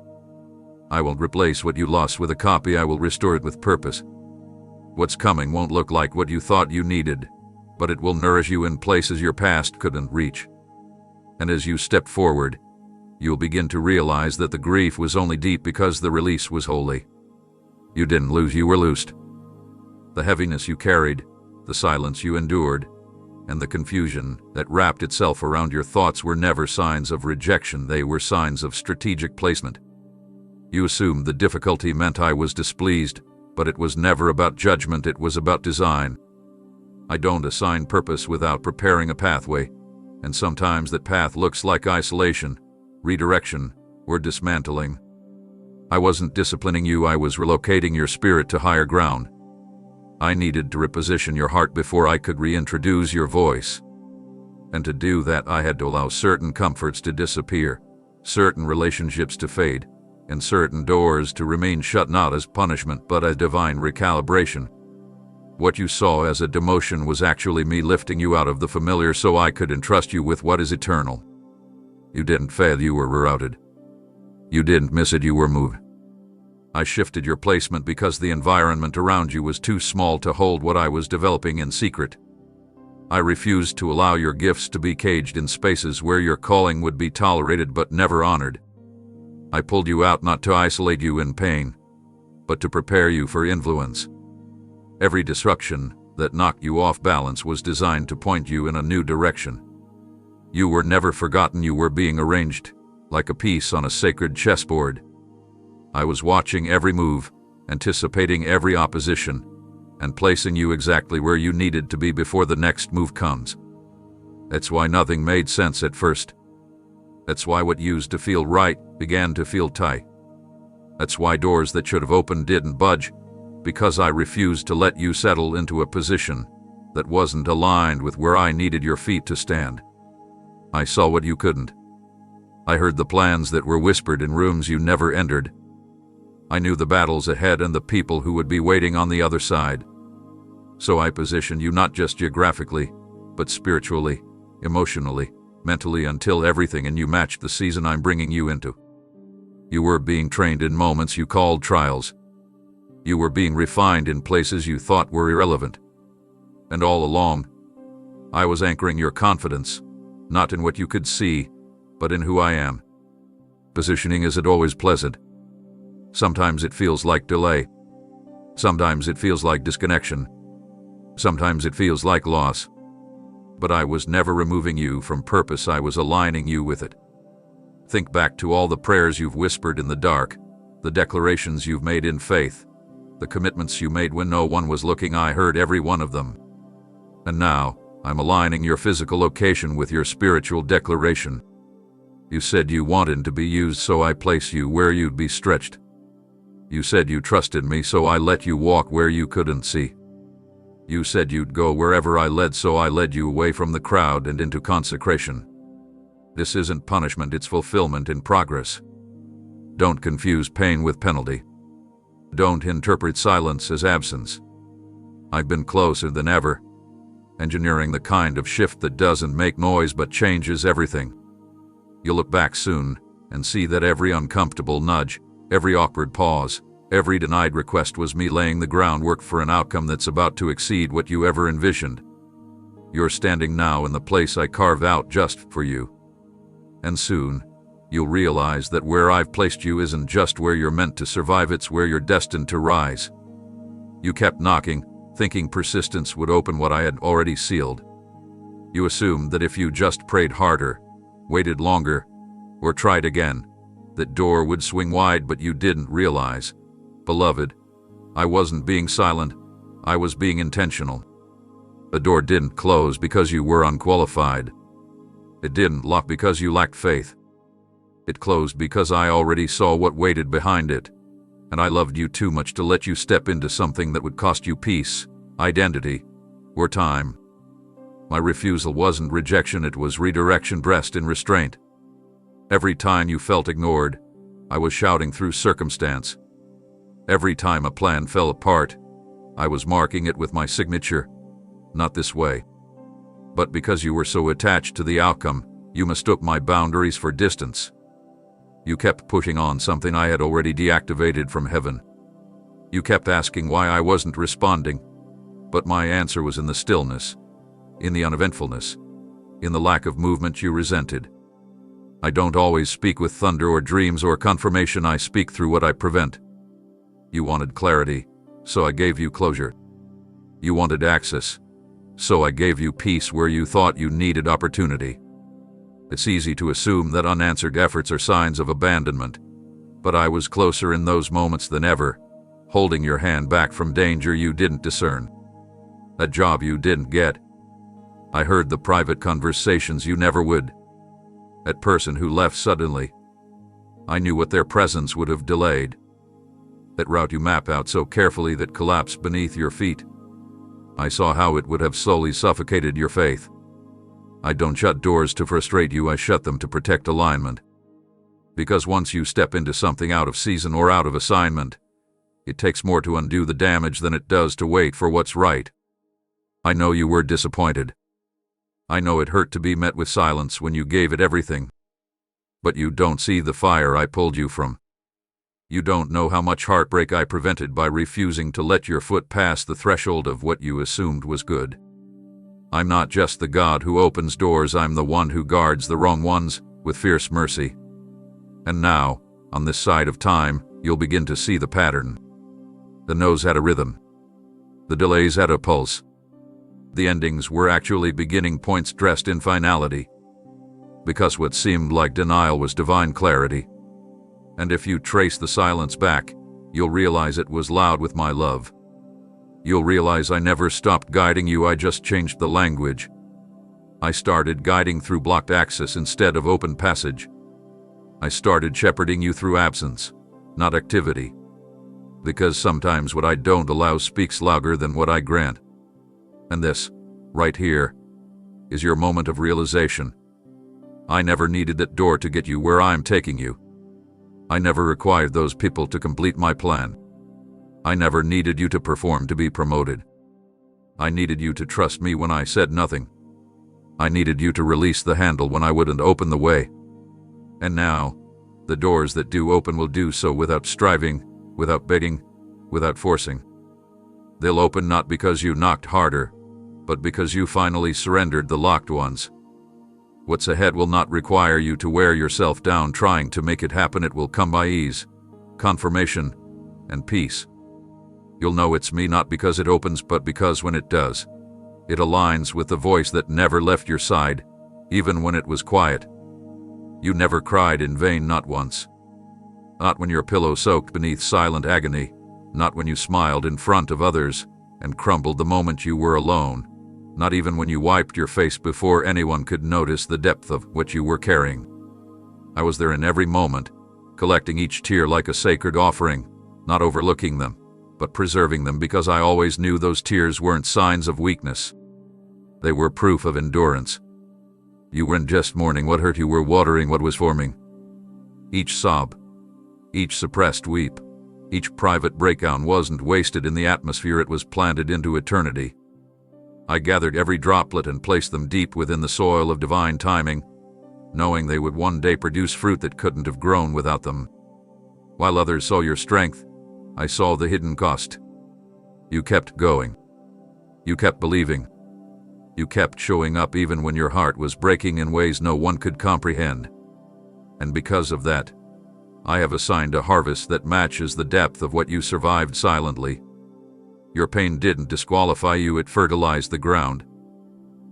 I won't replace what you lost with a copy, I will restore it with purpose. What's coming won't look like what you thought you needed, but it will nourish you in places your past couldn't reach. And as you step forward, you'll begin to realize that the grief was only deep because the release was holy. You didn't lose, you were loosed. The heaviness you carried, the silence you endured, and the confusion that wrapped itself around your thoughts were never signs of rejection, they were signs of strategic placement. You assumed the difficulty meant I was displeased, but it was never about judgment, it was about design. I don't assign purpose without preparing a pathway, and sometimes that path looks like isolation, redirection, or dismantling. I wasn't disciplining you, I was relocating your spirit to higher ground. I needed to reposition your heart before I could reintroduce your voice. And to do that, I had to allow certain comforts to disappear, certain relationships to fade, and certain doors to remain shut, not as punishment but as divine recalibration. What you saw as a demotion was actually me lifting you out of the familiar so I could entrust you with what is eternal. You didn't fail, you were rerouted. You didn't miss it, you were moved. I shifted your placement because the environment around you was too small to hold what I was developing in secret. I refused to allow your gifts to be caged in spaces where your calling would be tolerated but never honored. I pulled you out not to isolate you in pain, but to prepare you for influence. Every disruption that knocked you off balance was designed to point you in a new direction. You were never forgotten, you were being arranged, like a piece on a sacred chessboard. I was watching every move, anticipating every opposition, and placing you exactly where you needed to be before the next move comes. That's why nothing made sense at first. That's why what used to feel right began to feel tight. That's why doors that should have opened didn't budge, because I refused to let you settle into a position that wasn't aligned with where I needed your feet to stand. I saw what you couldn't. I heard the plans that were whispered in rooms you never entered. I knew the battles ahead and the people who would be waiting on the other side. So I positioned you not just geographically, but spiritually, emotionally, mentally until everything in you matched the season I'm bringing you into. You were being trained in moments you called trials. You were being refined in places you thought were irrelevant. And all along, I was anchoring your confidence, not in what you could see, but in who I am. Positioning isn't always pleasant. Sometimes it feels like delay. Sometimes it feels like disconnection. Sometimes it feels like loss. But I was never removing you from purpose, I was aligning you with it. Think back to all the prayers you've whispered in the dark, the declarations you've made in faith, the commitments you made when no one was looking. I heard every one of them. And now, I'm aligning your physical location with your spiritual declaration. You said you wanted to be used, so I place you where you'd be stretched. You said you trusted me, so I let you walk where you couldn't see. You said you'd go wherever I led, so I led you away from the crowd and into consecration. This isn't punishment, it's fulfillment in progress. Don't confuse pain with penalty. Don't interpret silence as absence. I've been closer than ever, engineering the kind of shift that doesn't make noise but changes everything. You'll look back soon and see that every uncomfortable nudge, every awkward pause, every denied request was me laying the groundwork for an outcome that's about to exceed what you ever envisioned. You're standing now in the place I carve out just for you. And soon, you'll realize that where I've placed you isn't just where you're meant to survive, it's where you're destined to rise. You kept knocking, thinking persistence would open what I had already sealed. You assumed that if you just prayed harder, waited longer, or tried again, that door would swing wide, but you didn't realize, beloved, I wasn't being silent, I was being intentional. The door didn't close because you were unqualified. It didn't lock because you lacked faith. It closed because I already saw what waited behind it, and I loved you too much to let you step into something that would cost you peace, identity, or time. My refusal wasn't rejection, it was redirection dressed in restraint. Every time you felt ignored, I was shouting through circumstance. Every time a plan fell apart, I was marking it with my signature. Not this way. But because you were so attached to the outcome, you mistook my boundaries for distance. You kept pushing on something I had already deactivated from heaven. You kept asking why I wasn't responding, but my answer was in the stillness, in the uneventfulness, in the lack of movement you resented. I don't always speak with thunder or dreams or confirmation, I speak through what I prevent. You wanted clarity, so I gave you closure. You wanted access, so I gave you peace where you thought you needed opportunity. It's easy to assume that unanswered efforts are signs of abandonment, but I was closer in those moments than ever, holding your hand back from danger you didn't discern. That job you didn't get. I heard the private conversations you never would. That person who left suddenly. I knew what their presence would have delayed. That route you map out so carefully that collapsed beneath your feet. I saw how it would have slowly suffocated your faith. I don't shut doors to frustrate you, I shut them to protect alignment. Because once you step into something out of season or out of assignment, it takes more to undo the damage than it does to wait for what's right. I know you were disappointed. I know it hurt to be met with silence when you gave it everything. But you don't see the fire I pulled you from. You don't know how much heartbreak I prevented by refusing to let your foot pass the threshold of what you assumed was good. I'm not just the God who opens doors, I'm the one who guards the wrong ones with fierce mercy. And now, on this side of time, you'll begin to see the pattern. The no's had a rhythm. The delays had a pulse. The endings were actually beginning points dressed in finality. Because what seemed like denial was divine clarity. And if you trace the silence back, you'll realize it was loud with my love. You'll realize I never stopped guiding you, I just changed the language. I started guiding through blocked access instead of open passage. I started shepherding you through absence, not activity. Because sometimes what I don't allow speaks louder than what I grant. And this, right here, is your moment of realization. I never needed that door to get you where I'm taking you. I never required those people to complete my plan. I never needed you to perform to be promoted. I needed you to trust me when I said nothing. I needed you to release the handle when I wouldn't open the way. And now, the doors that do open will do so without striving, without begging, without forcing. They'll open not because you knocked harder, but because you finally surrendered the locked ones. What's ahead will not require you to wear yourself down trying to make it happen. It will come by ease, confirmation, and peace. You'll know it's me not because it opens, but because when it does, it aligns with the voice that never left your side, even when it was quiet. You never cried in vain, not once. Not when your pillow soaked beneath silent agony, not when you smiled in front of others and crumbled the moment you were alone, not even when you wiped your face before anyone could notice the depth of what you were carrying. I was there in every moment, collecting each tear like a sacred offering, not overlooking them, but preserving them, because I always knew those tears weren't signs of weakness. They were proof of endurance. You weren't just mourning what hurt, you were watering what was forming. Each sob, each suppressed weep, each private breakdown wasn't wasted in the atmosphere, it was planted into eternity. I gathered every droplet and placed them deep within the soil of divine timing, knowing they would one day produce fruit that couldn't have grown without them. While others saw your strength, I saw the hidden cost. You kept going. You kept believing. You kept showing up even when your heart was breaking in ways no one could comprehend. And because of that, I have assigned a harvest that matches the depth of what you survived silently. Your pain didn't disqualify you, it fertilized the ground.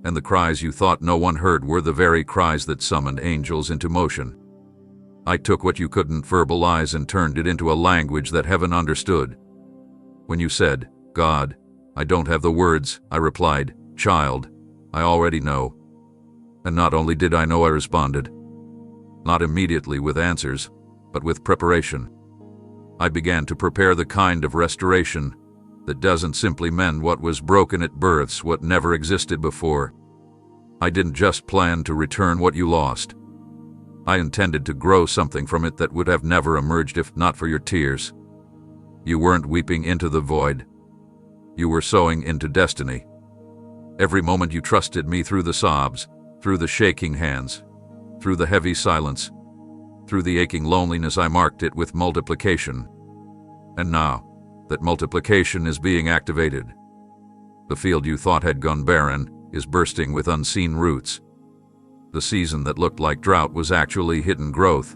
And the cries you thought no one heard were the very cries that summoned angels into motion. I took what you couldn't verbalize and turned it into a language that heaven understood. When you said, "God, I don't have the words," I replied, "Child, I already know." And not only did I know, I responded. Not immediately with answers, but with preparation. I began to prepare the kind of restoration that doesn't simply mend what was broken, it births what never existed before. I didn't just plan to return what you lost. I intended to grow something from it that would have never emerged if not for your tears. You weren't weeping into the void. You were sowing into destiny. Every moment you trusted me, through the sobs, through the shaking hands, through the heavy silence, through the aching loneliness, I marked it with multiplication. And now, that multiplication is being activated. The field you thought had gone barren is bursting with unseen roots. The season that looked like drought was actually hidden growth.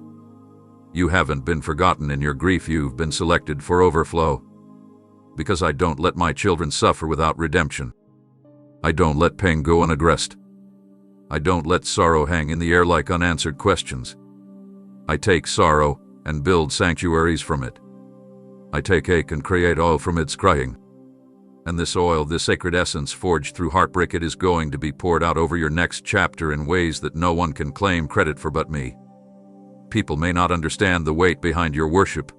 You haven't been forgotten in your grief, you've been selected for overflow. Because I don't let my children suffer without redemption. I don't let pain go unaddressed. I don't let sorrow hang in the air like unanswered questions. I take sorrow and build sanctuaries from it. I take ache and create oil from its crying. And this oil, this sacred essence forged through heartbreak, it is going to be poured out over your next chapter in ways that no one can claim credit for but me. People may not understand the weight behind your worship,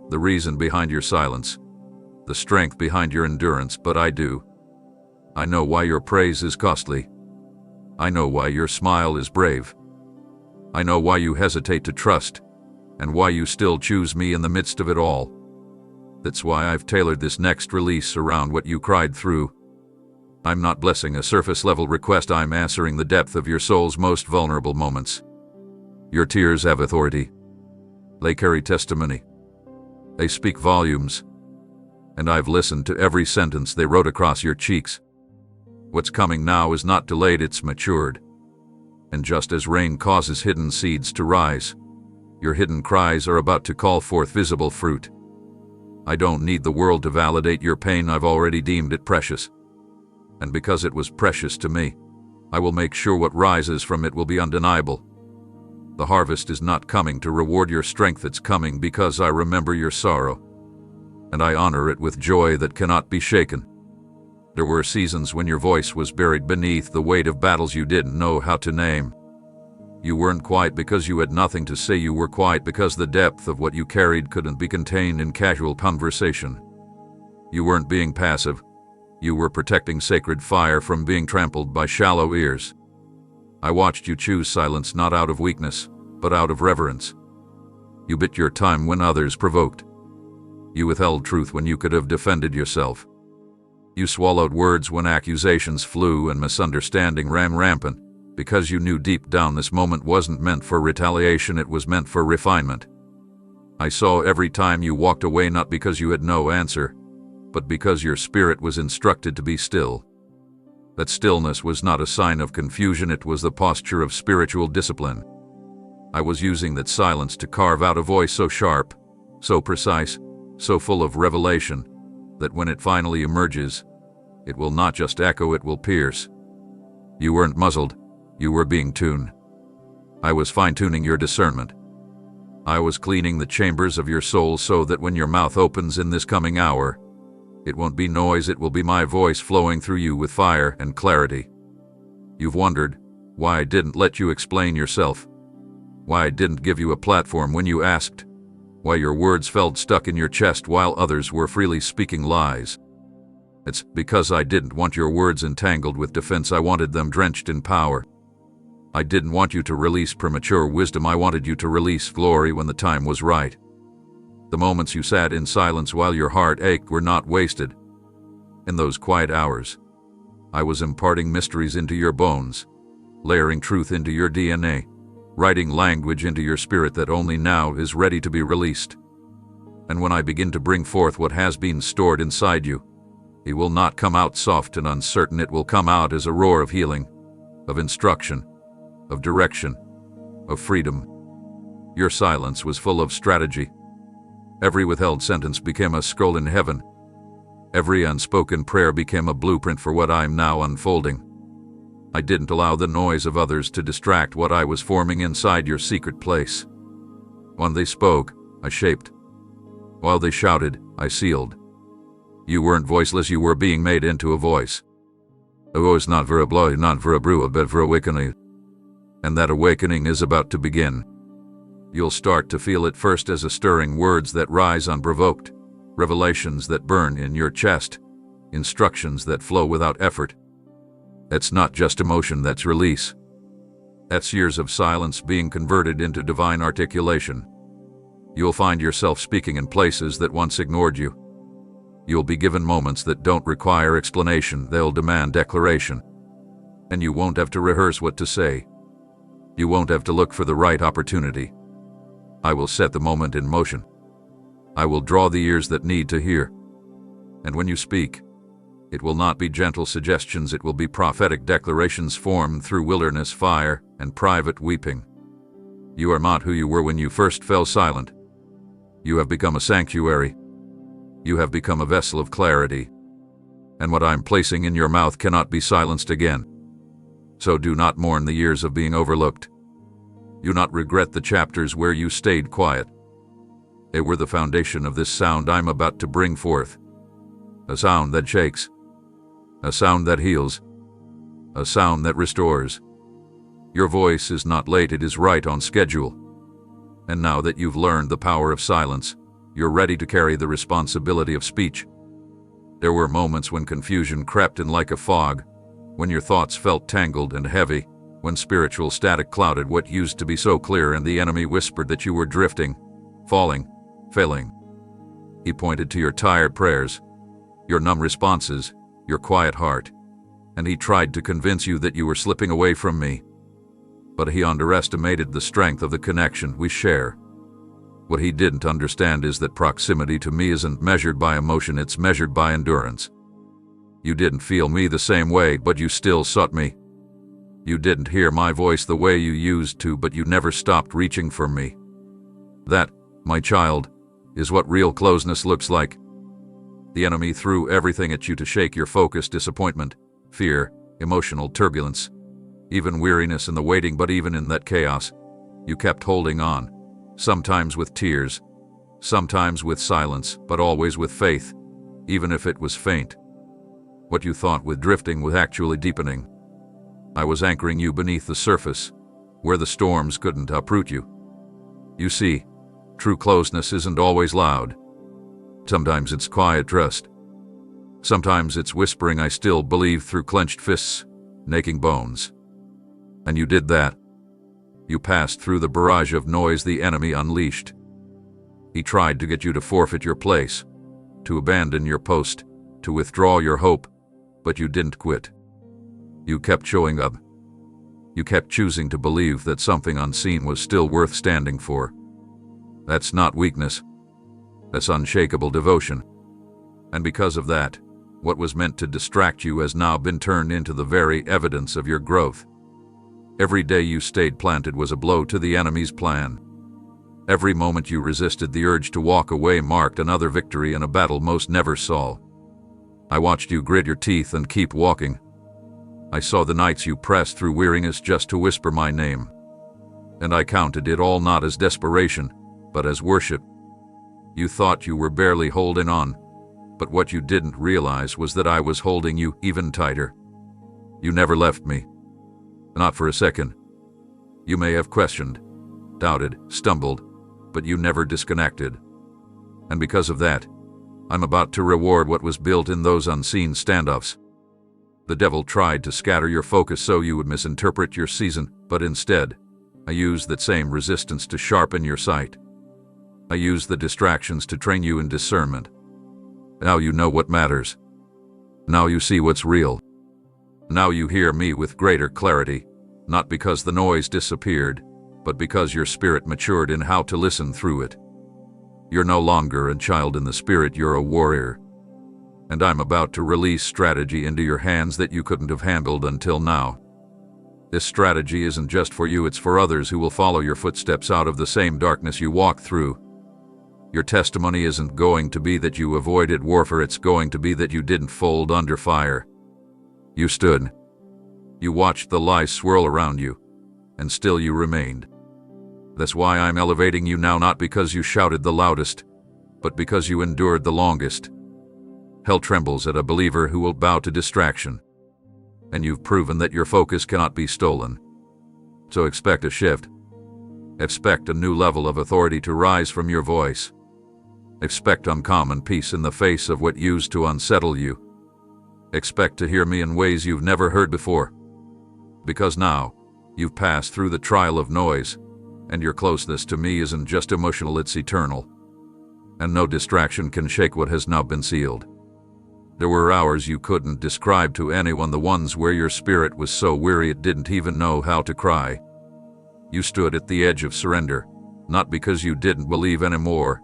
the reason behind your silence, the strength behind your endurance, but I do. I know why your praise is costly. I know why your smile is brave. I know why you hesitate to trust, and why you still choose me in the midst of it all. That's why I've tailored this next release around what you cried through. I'm not blessing a surface-level request, I'm answering the depth of your soul's most vulnerable moments. Your tears have authority. They carry testimony. They speak volumes. And I've listened to every sentence they wrote across your cheeks. What's coming now is not delayed, it's matured. And just as rain causes hidden seeds to rise, your hidden cries are about to call forth visible fruit. I don't need the world to validate your pain, I've already deemed it precious. And because it was precious to me, I will make sure what rises from it will be undeniable. The harvest is not coming to reward your strength, it's coming because I remember your sorrow. And I honor it with joy that cannot be shaken. There were seasons when your voice was buried beneath the weight of battles you didn't know how to name. You weren't quiet because you had nothing to say, you were quiet because the depth of what you carried couldn't be contained in casual conversation. You weren't being passive. You were protecting sacred fire from being trampled by shallow ears. I watched you choose silence not out of weakness, but out of reverence. You bit your time when others provoked. You withheld truth when you could have defended yourself. You swallowed words when accusations flew and misunderstanding ran rampant, because you knew deep down this moment wasn't meant for retaliation, it was meant for refinement. I saw every time you walked away, not because you had no answer, but because your spirit was instructed to be still. That stillness was not a sign of confusion, it was the posture of spiritual discipline. I was using that silence to carve out a voice so sharp, so precise, so full of revelation, that when it finally emerges, it will not just echo, it will pierce. You weren't muzzled, you were being tuned. I was fine-tuning your discernment. I was cleaning the chambers of your soul so that when your mouth opens in this coming hour, it won't be noise, it will be my voice flowing through you with fire and clarity. You've wondered why I didn't let you explain yourself, why I didn't give you a platform when you asked, why your words felt stuck in your chest while others were freely speaking lies. It's because I didn't want your words entangled with defense, I wanted them drenched in power. I didn't want you to release premature wisdom, I wanted you to release glory when the time was right. The moments you sat in silence while your heart ached were not wasted. In those quiet hours, I was imparting mysteries into your bones, layering truth into your DNA, writing language into your spirit that only now is ready to be released. And when I begin to bring forth what has been stored inside you, it will not come out soft and uncertain, it will come out as a roar of healing, of instruction, of direction, of freedom. Your silence was full of strategy. Every withheld sentence became a scroll in heaven. Every unspoken prayer became a blueprint for what I'm now unfolding. I didn't allow the noise of others to distract what I was forming inside your secret place. When they spoke, I shaped. While they shouted, I sealed. You weren't voiceless, you were being made into a voice. A voice not for a blow, not for a brew, but for awakening. And that awakening is about to begin. You'll start to feel it first as a stirring, words that rise unprovoked, revelations that burn in your chest, instructions that flow without effort. That's not just emotion, that's release. That's years of silence being converted into divine articulation. You'll find yourself speaking in places that once ignored you. You'll be given moments that don't require explanation, they'll demand declaration. And you won't have to rehearse what to say. You won't have to look for the right opportunity. I will set the moment in motion. I will draw the ears that need to hear. And when you speak, it will not be gentle suggestions, it will be prophetic declarations formed through wilderness fire and private weeping. You are not who you were when you first fell silent. You have become a sanctuary. You have become a vessel of clarity. And what I'm placing in your mouth cannot be silenced again. So do not mourn the years of being overlooked. Do not regret the chapters where you stayed quiet. They were the foundation of this sound I'm about to bring forth. A sound that shakes. A sound that heals. A sound that restores. Your voice is not late, it is right on schedule. And now that you've learned the power of silence, you're ready to carry the responsibility of speech. There were moments when confusion crept in like a fog, when your thoughts felt tangled and heavy, when spiritual static clouded what used to be so clear and the enemy whispered that you were drifting, falling, failing. He pointed to your tired prayers, your numb responses, your quiet heart, and he tried to convince you that you were slipping away from me. But he underestimated the strength of the connection we share. What he didn't understand is that proximity to me isn't measured by emotion, it's measured by endurance. You didn't feel me the same way, but you still sought me. You didn't hear my voice the way you used to, but you never stopped reaching for me. That, my child, is what real closeness looks like. The enemy threw everything at you to shake your focus: disappointment, fear, emotional turbulence, even weariness in the waiting, but even in that chaos, you kept holding on. Sometimes with tears, sometimes with silence, but always with faith, even if it was faint. What you thought was drifting was actually deepening. I was anchoring you beneath the surface, where the storms couldn't uproot you. You see, true closeness isn't always loud. Sometimes it's quiet trust. Sometimes it's whispering "I still believe" through clenched fists, aching bones. And you did that. You passed through the barrage of noise the enemy unleashed. He tried to get you to forfeit your place, to abandon your post, to withdraw your hope, but you didn't quit. You kept showing up. You kept choosing to believe that something unseen was still worth standing for. That's not weakness. That's unshakable devotion. And because of that, what was meant to distract you has now been turned into the very evidence of your growth. Every day you stayed planted was a blow to the enemy's plan. Every moment you resisted the urge to walk away marked another victory in a battle most never saw. I watched you grit your teeth and keep walking. I saw the nights you pressed through weariness just to whisper my name. And I counted it all not as desperation, but as worship. You thought you were barely holding on, but what you didn't realize was that I was holding you even tighter. You never left me. Not for a second. You may have questioned, doubted, stumbled, but you never disconnected. And because of that, I'm about to reward what was built in those unseen standoffs. The devil tried to scatter your focus so you would misinterpret your season, but instead, I used that same resistance to sharpen your sight. I used the distractions to train you in discernment. Now you know what matters. Now you see what's real. Now you hear me with greater clarity, not because the noise disappeared, but because your spirit matured in how to listen through it. You're no longer a child in the spirit, you're a warrior. And I'm about to release strategy into your hands that you couldn't have handled until now. This strategy isn't just for you, it's for others who will follow your footsteps out of the same darkness you walked through. Your testimony isn't going to be that you avoided warfare, it's going to be that you didn't fold under fire. You stood. You watched the lies swirl around you, and still you remained. That's why I'm elevating you now, not because you shouted the loudest, but because you endured the longest. Hell trembles at a believer who will bow to distraction. And you've proven that your focus cannot be stolen. So expect a shift. Expect a new level of authority to rise from your voice. Expect uncommon peace in the face of what used to unsettle you. Expect to hear me in ways you've never heard before. Because now, you've passed through the trial of noise, and your closeness to me isn't just emotional, it's eternal. And no distraction can shake what has now been sealed. There were hours you couldn't describe to anyone, the ones where your spirit was so weary it didn't even know how to cry. You stood at the edge of surrender, not because you didn't believe anymore,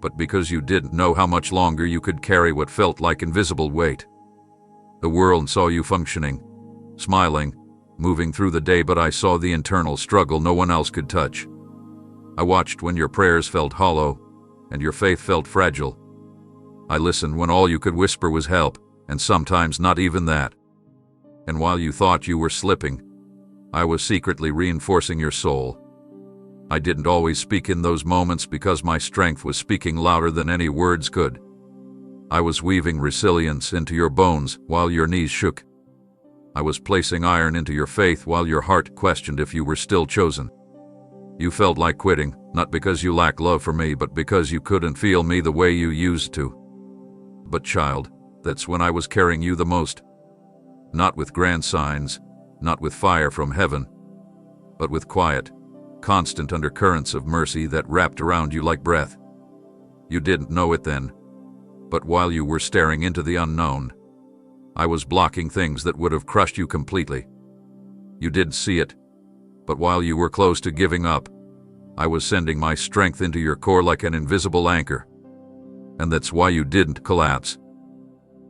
but because you didn't know how much longer you could carry what felt like invisible weight. The world saw you functioning, smiling, moving through the day, but I saw the internal struggle no one else could touch. I watched when your prayers felt hollow and your faith felt fragile. I listened when all you could whisper was help, and sometimes not even that. And while you thought you were slipping, I was secretly reinforcing your soul. I didn't always speak in those moments because my strength was speaking louder than any words could. I was weaving resilience into your bones while your knees shook. I was placing iron into your faith while your heart questioned if you were still chosen. You felt like quitting, not because you lacked love for me, but because you couldn't feel me the way you used to. But child, that's when I was carrying you the most. Not with grand signs, not with fire from heaven, but with quiet, constant undercurrents of mercy that wrapped around you like breath. You didn't know it then, but while you were staring into the unknown, I was blocking things that would have crushed you completely. You didn't see it, but while you were close to giving up, I was sending my strength into your core like an invisible anchor. And that's why you didn't collapse.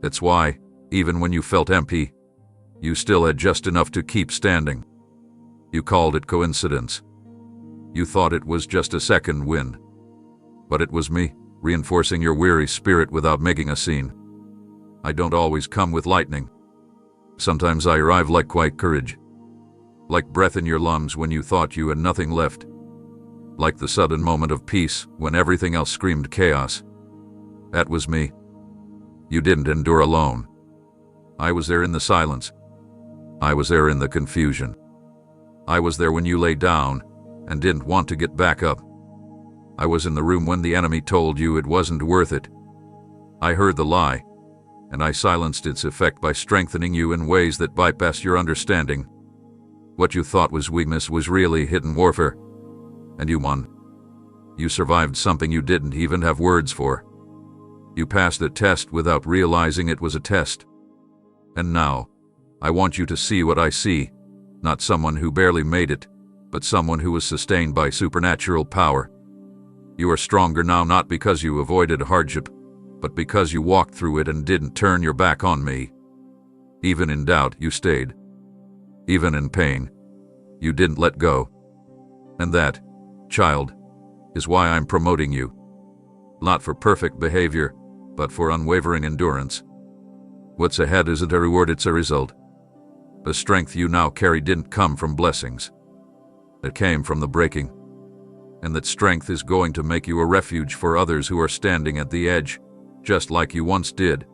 That's why, even when you felt empty, you still had just enough to keep standing. You called it coincidence. You thought it was just a second wind. But it was me, reinforcing your weary spirit without making a scene. I don't always come with lightning. Sometimes I arrive like quiet courage. Like breath in your lungs when you thought you had nothing left. Like the sudden moment of peace when everything else screamed chaos. That was me. You didn't endure alone. I was there in the silence. I was there in the confusion. I was there when you lay down and didn't want to get back up. I was in the room when the enemy told you it wasn't worth it. I heard the lie, and I silenced its effect by strengthening you in ways that bypassed your understanding. What you thought was weakness was really hidden warfare. And you won. You survived something you didn't even have words for. You passed the test without realizing it was a test. And now, I want you to see what I see. Not someone who barely made it, but someone who was sustained by supernatural power. You are stronger now not because you avoided hardship, but because you walked through it and didn't turn your back on me. Even in doubt, you stayed. Even in pain, you didn't let go. And that, child, is why I'm promoting you. Not for perfect behavior, but for unwavering endurance. What's ahead isn't a reward, it's a result. The strength you now carry didn't come from blessings. It came from the breaking. And that strength is going to make you a refuge for others who are standing at the edge, just like you once did.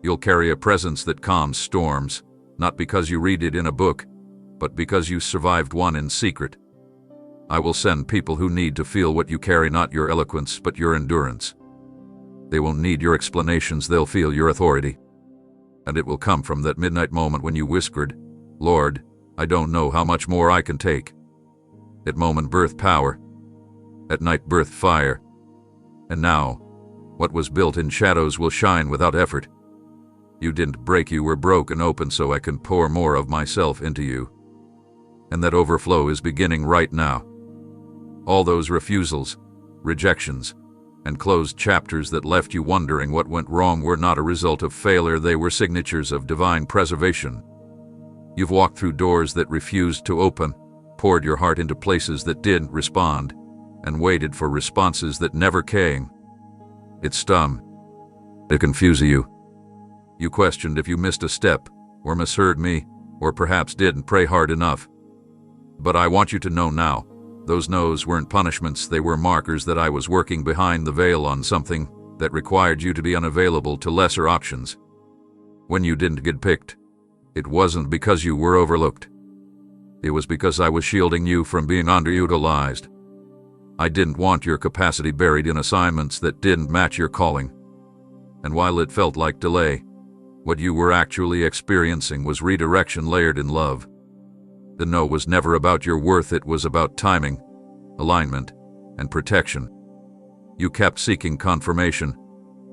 You'll carry a presence that calms storms, not because you read it in a book, but because you survived one in secret. I will send people who need to feel what you carry, not your eloquence, but your endurance. They won't need your explanations, they'll feel your authority. And it will come from that midnight moment when you whispered, "Lord, I don't know how much more I can take." That moment birthed power. At night birthed fire. And now, what was built in shadows will shine without effort. You didn't break, you were broken open so I can pour more of myself into you. And that overflow is beginning right now. All those refusals, rejections, and closed chapters that left you wondering what went wrong were not a result of failure, they were signatures of divine preservation. You've walked through doors that refused to open, poured your heart into places that didn't respond, and waited for responses that never came. It stung. It confused you. You questioned if you missed a step, or misheard me, or perhaps didn't pray hard enough. But I want you to know now, those no's weren't punishments, they were markers that I was working behind the veil on something that required you to be unavailable to lesser options. When you didn't get picked, it wasn't because you were overlooked. It was because I was shielding you from being underutilized. I didn't want your capacity buried in assignments that didn't match your calling. And while it felt like delay, what you were actually experiencing was redirection layered in love. The no was never about your worth, it was about timing, alignment, and protection. You kept seeking confirmation,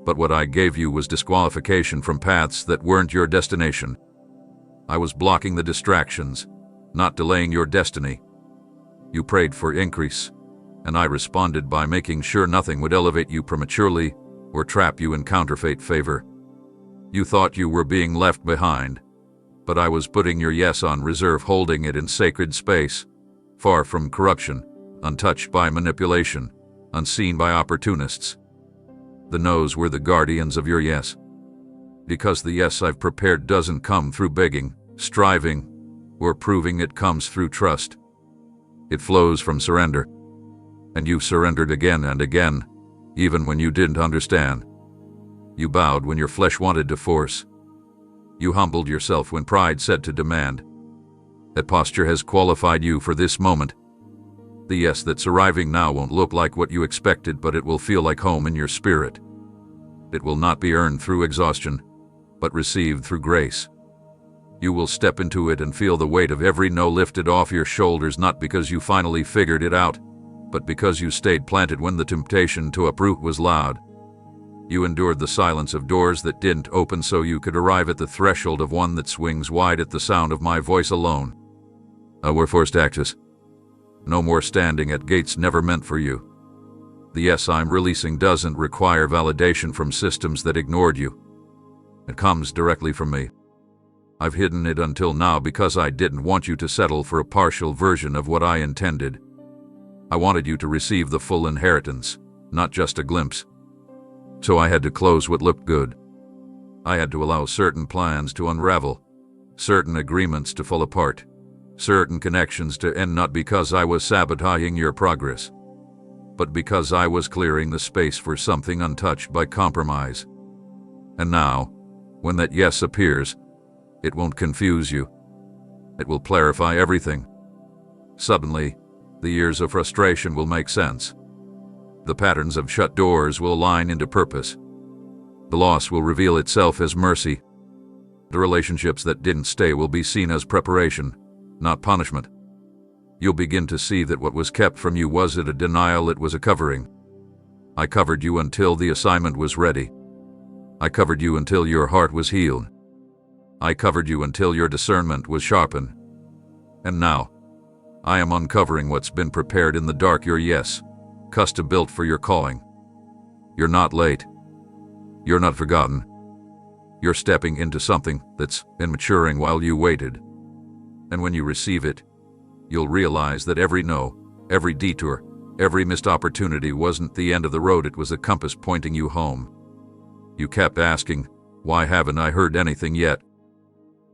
but what I gave you was disqualification from paths that weren't your destination. I was blocking the distractions, not delaying your destiny. You prayed for increase, and I responded by making sure nothing would elevate you prematurely or trap you in counterfeit favor. You thought you were being left behind, but I was putting your yes on reserve, holding it in sacred space, far from corruption, untouched by manipulation, unseen by opportunists. The no's were the guardians of your yes. Because the yes I've prepared doesn't come through begging, striving, or proving, it comes through trust. It flows from surrender. And you surrendered again and again, even when you didn't understand. You bowed when your flesh wanted to force. You humbled yourself when pride said to demand. That posture has qualified you for this moment. The yes that's arriving now won't look like what you expected, but it will feel like home in your spirit. It will not be earned through exhaustion, but received through grace. You will step into it and feel the weight of every no lifted off your shoulders, not because you finally figured it out, but because you stayed planted when the temptation to uproot was loud. You endured the silence of doors that didn't open so you could arrive at the threshold of one that swings wide at the sound of my voice alone. We're forced access. No more standing at gates never meant for you. The yes I'm releasing doesn't require validation from systems that ignored you. It comes directly from me. I've hidden it until now because I didn't want you to settle for a partial version of what I intended. I wanted you to receive the full inheritance, not just a glimpse. So I had to close what looked good. I had to allow certain plans to unravel, certain agreements to fall apart, certain connections to end, not because I was sabotaging your progress, but because I was clearing the space for something untouched by compromise. And now, when that yes appears, it won't confuse you. It will clarify everything. Suddenly, the years of frustration will make sense. The patterns of shut doors will align into purpose. The loss will reveal itself as mercy. The relationships that didn't stay will be seen as preparation, not punishment. You'll begin to see that what was kept from you wasn't a denial, it was a covering. I covered you until the assignment was ready. I covered you until your heart was healed. I covered you until your discernment was sharpened. And now, I am uncovering what's been prepared in the dark. Your yes, custom built for your calling. You're not late. You're not forgotten. You're stepping into something that's been maturing while you waited. And when you receive it, you'll realize that every no, every detour, every missed opportunity wasn't the end of the road. It was a compass pointing you home. You kept asking, why haven't I heard anything yet?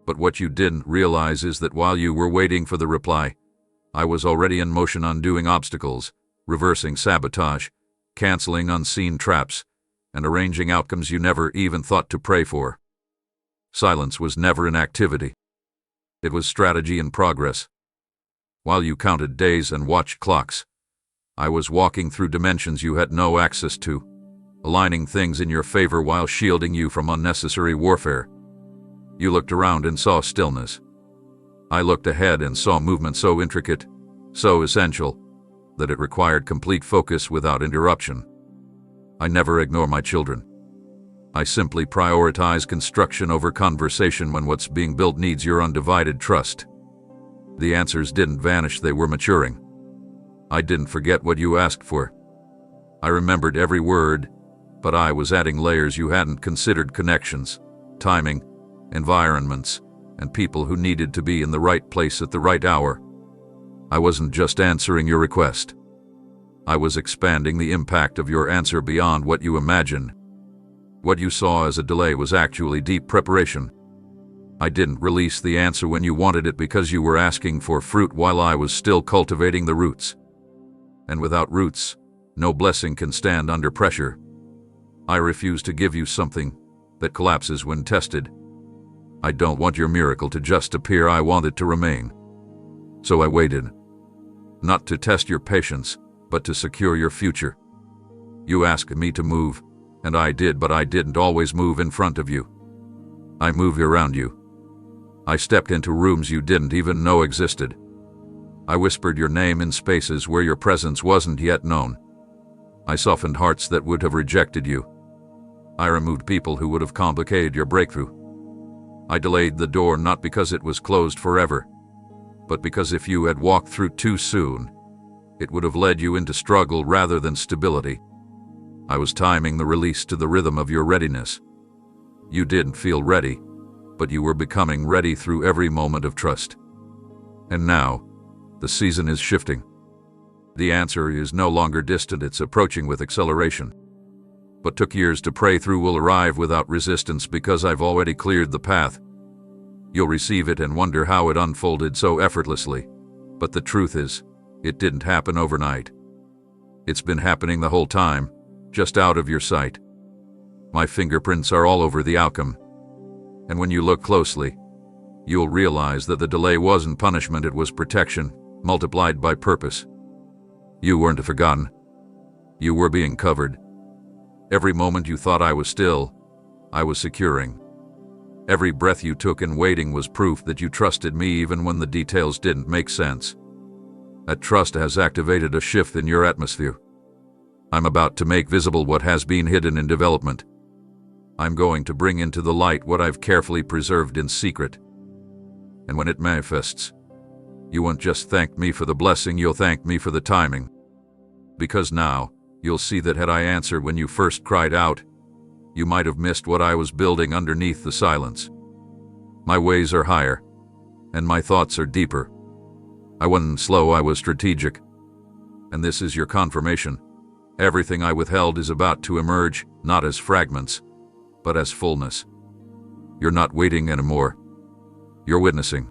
But what you didn't realize is that while you were waiting for the reply, I was already in motion, undoing obstacles, reversing sabotage, canceling unseen traps, and arranging outcomes you never even thought to pray for. Silence was never an activity. It was strategy in progress. While you counted days and watched clocks, I was walking through dimensions you had no access to, aligning things in your favor while shielding you from unnecessary warfare. You looked around and saw stillness. I looked ahead and saw movement so intricate, so essential, that it required complete focus without interruption. I never ignore my children. I simply prioritize construction over conversation when what's being built needs your undivided trust. The answers didn't vanish, they were maturing. I didn't forget what you asked for. I remembered every word, but I was adding layers you hadn't considered: connections, timing, environments, and people who needed to be in the right place at the right hour. I wasn't just answering your request. I was expanding the impact of your answer beyond what you imagined. What you saw as a delay was actually deep preparation. I didn't release the answer when you wanted it because you were asking for fruit while I was still cultivating the roots. And without roots, no blessing can stand under pressure. I refuse to give you something that collapses when tested. I don't want your miracle to just appear, I want it to remain. So I waited. Not to test your patience, but to secure your future. You asked me to move, and I did, but I didn't always move in front of you. I moved around you. I stepped into rooms you didn't even know existed. I whispered your name in spaces where your presence wasn't yet known. I softened hearts that would have rejected you. I removed people who would have complicated your breakthrough. I delayed the door not because it was closed forever, but because if you had walked through too soon, it would have led you into struggle rather than stability. I was timing the release to the rhythm of your readiness. You didn't feel ready, but you were becoming ready through every moment of trust. And now, the season is shifting. The answer is no longer distant, it's approaching with acceleration. What took years to pray through will arrive without resistance because I've already cleared the path. You'll receive it and wonder how it unfolded so effortlessly. But the truth is, it didn't happen overnight. It's been happening the whole time, just out of your sight. My fingerprints are all over the outcome. And when you look closely, you'll realize that the delay wasn't punishment, it was protection, multiplied by purpose. You weren't forgotten. You were being covered. Every moment you thought I was still, I was securing. Every breath you took in waiting was proof that you trusted me even when the details didn't make sense. That trust has activated a shift in your atmosphere. I'm about to make visible what has been hidden in development. I'm going to bring into the light what I've carefully preserved in secret. And when it manifests, you won't just thank me for the blessing, you'll thank me for the timing. Because now, you'll see that had I answered when you first cried out, you might have missed what I was building underneath the silence. My ways are higher, and my thoughts are deeper. I wasn't slow, I was strategic. And this is your confirmation. Everything I withheld is about to emerge, not as fragments, but as fullness. You're not waiting anymore. You're witnessing.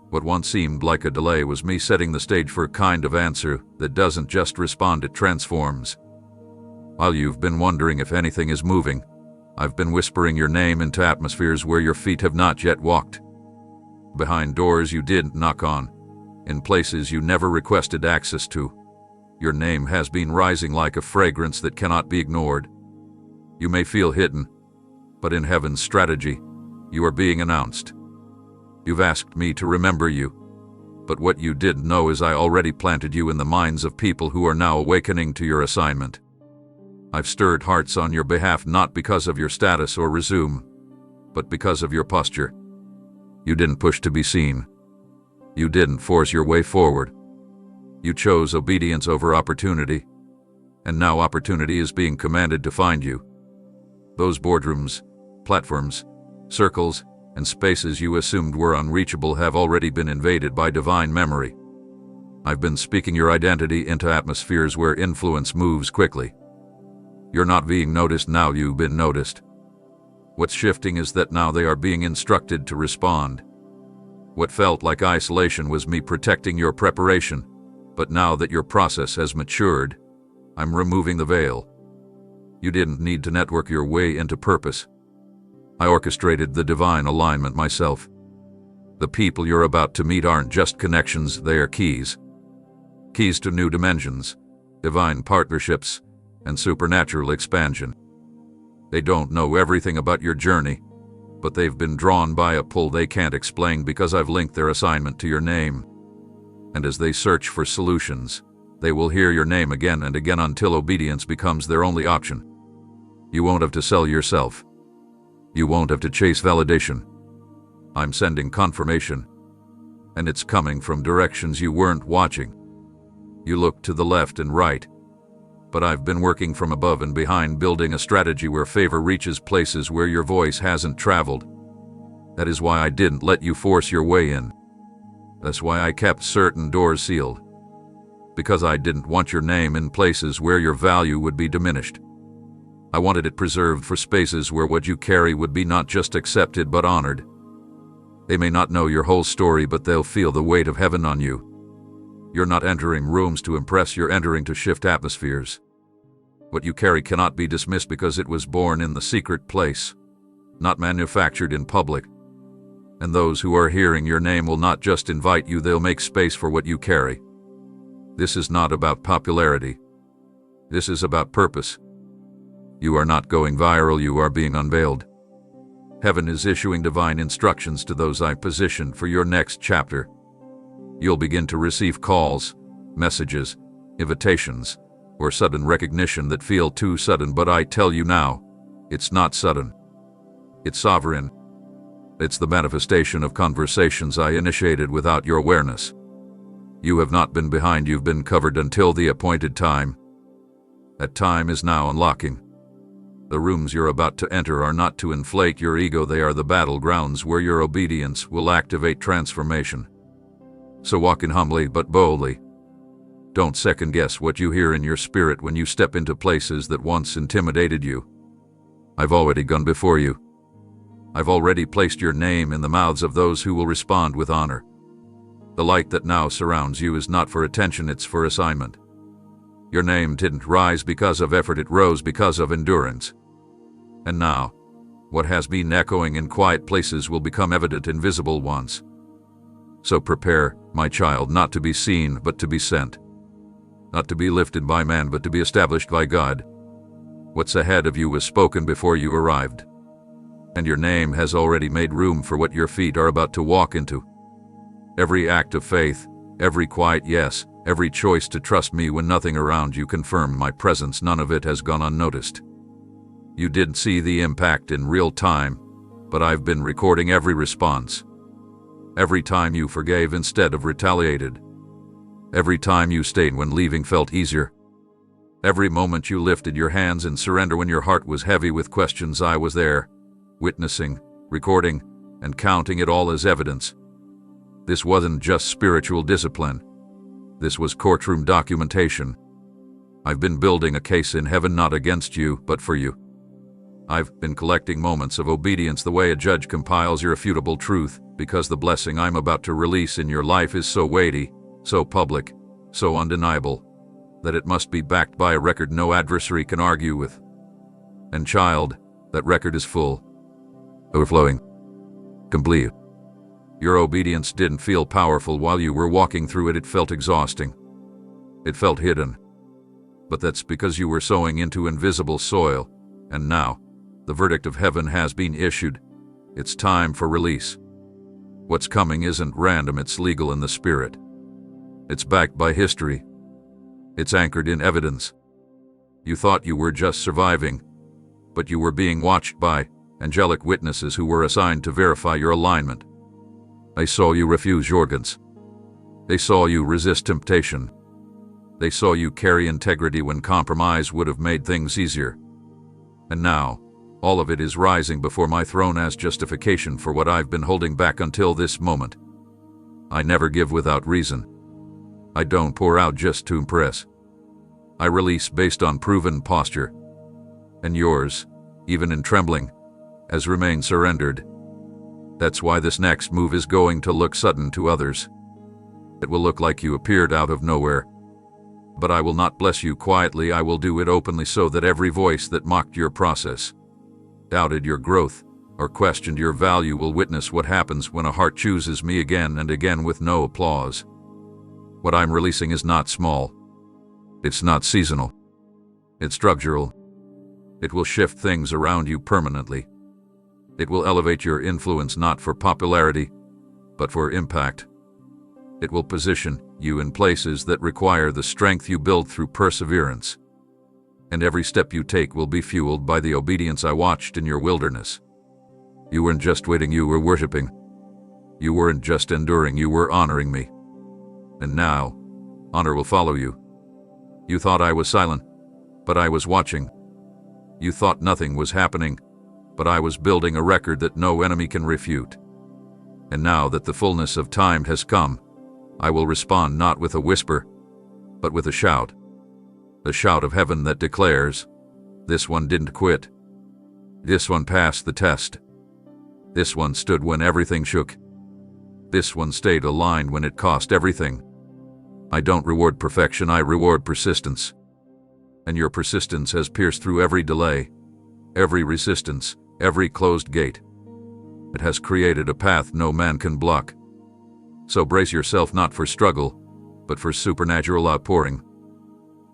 What once seemed like a delay was me setting the stage for a kind of answer that doesn't just respond, it transforms. While you've been wondering if anything is moving, I've been whispering your name into atmospheres where your feet have not yet walked. Behind doors you didn't knock on, in places you never requested access to. Your name has been rising like a fragrance that cannot be ignored. You may feel hidden, but in heaven's strategy, you are being announced. You've asked me to remember you, but what you didn't know is I already planted you in the minds of people who are now awakening to your assignment. I've stirred hearts on your behalf not because of your status or resume, but because of your posture. You didn't push to be seen. You didn't force your way forward. You chose obedience over opportunity, and now opportunity is being commanded to find you. Those boardrooms, platforms, circles, and spaces you assumed were unreachable have already been invaded by divine memory. I've been speaking your identity into atmospheres where influence moves quickly. You're not being noticed now, you've been noticed. What's shifting is that now they are being instructed to respond. What felt like isolation was me protecting your preparation, but now that your process has matured, I'm removing the veil. You didn't need to network your way into purpose. I orchestrated the divine alignment myself. The people you're about to meet aren't just connections, they are keys. Keys to new dimensions, divine partnerships, and supernatural expansion. They don't know everything about your journey, but they've been drawn by a pull they can't explain because I've linked their assignment to your name. And as they search for solutions, they will hear your name again and again until obedience becomes their only option. You won't have to sell yourself. You won't have to chase validation. I'm sending confirmation, and it's coming from directions you weren't watching. You look to the left and right, but I've been working from above and behind, building a strategy where favor reaches places where your voice hasn't traveled. That is why I didn't let you force your way in. That's why I kept certain doors sealed. Because I didn't want your name in places where your value would be diminished. I wanted it preserved for spaces where what you carry would be not just accepted but honored. They may not know your whole story, but they'll feel the weight of heaven on you. You're not entering rooms to impress, you're entering to shift atmospheres. What you carry cannot be dismissed because it was born in the secret place, not manufactured in public. And those who are hearing your name will not just invite you, they'll make space for what you carry. This is not about popularity. This is about purpose. You are not going viral, you are being unveiled. Heaven is issuing divine instructions to those I positioned for your next chapter. You'll begin to receive calls, messages, invitations, or sudden recognition that feel too sudden, but I tell you now, it's not sudden. It's sovereign. It's the manifestation of conversations I initiated without your awareness. You have not been behind, you've been covered until the appointed time. That time is now unlocking. The rooms you're about to enter are not to inflate your ego, they are the battlegrounds where your obedience will activate transformation. So walk in humbly but boldly. Don't second-guess what you hear in your spirit when you step into places that once intimidated you. I've already gone before you. I've already placed your name in the mouths of those who will respond with honor. The light that now surrounds you is not for attention, it's for assignment. Your name didn't rise because of effort, it rose because of endurance. And now, what has been echoing in quiet places will become evident in visible ones. So prepare, my child, not to be seen, but to be sent. Not to be lifted by man, but to be established by God. What's ahead of you was spoken before you arrived. And your name has already made room for what your feet are about to walk into. Every act of faith, every quiet yes, every choice to trust me when nothing around you confirmed my presence, none of it has gone unnoticed. You didn't see the impact in real time, but I've been recording every response. Every time you forgave instead of retaliated. Every time you stayed when leaving felt easier. Every moment you lifted your hands in surrender when your heart was heavy with questions, I was there, witnessing, recording, and counting it all as evidence. This wasn't just spiritual discipline. This was courtroom documentation. I've been building a case in heaven not against you, but for you. I've been collecting moments of obedience the way a judge compiles irrefutable truth, because the blessing I'm about to release in your life is so weighty, so public, so undeniable, that it must be backed by a record no adversary can argue with. And child, that record is full, overflowing, complete. Your obedience didn't feel powerful while you were walking through it, it felt exhausting. It felt hidden. But that's because you were sowing into invisible soil, and now, the verdict of heaven has been issued. It's time for release. What's coming isn't random, it's legal in the spirit. It's backed by history. It's anchored in evidence. You thought you were just surviving, but you were being watched by angelic witnesses who were assigned to verify your alignment. I saw you refuse Jorgens. They saw you resist temptation. They saw you carry integrity when compromise would have made things easier. And now, all of it is rising before my throne as justification for what I've been holding back until this moment. I never give without reason. I don't pour out just to impress. I release based on proven posture. And yours, even in trembling, has remained surrendered. That's why this next move is going to look sudden to others. It will look like you appeared out of nowhere. But I will not bless you quietly, I will do it openly so that every voice that mocked your process, doubted your growth, or questioned your value will witness what happens when a heart chooses me again and again with no applause. What I'm releasing is not small. It's not seasonal. It's structural. It will shift things around you permanently. It will elevate your influence not for popularity, but for impact. It will position you in places that require the strength you build through perseverance. And every step you take will be fueled by the obedience I watched in your wilderness. You weren't just waiting, you were worshiping. You weren't just enduring, you were honoring me. And now, honor will follow you. You thought I was silent, but I was watching. You thought nothing was happening, but I was building a record that no enemy can refute. And now that the fullness of time has come, I will respond not with a whisper, but with a shout of heaven that declares, this one didn't quit. This one passed the test. This one stood when everything shook. This one stayed aligned when it cost everything. I don't reward perfection, I reward persistence. And your persistence has pierced through every delay, every resistance, every closed gate. It has created a path no man can block. So brace yourself not for struggle, but for supernatural outpouring.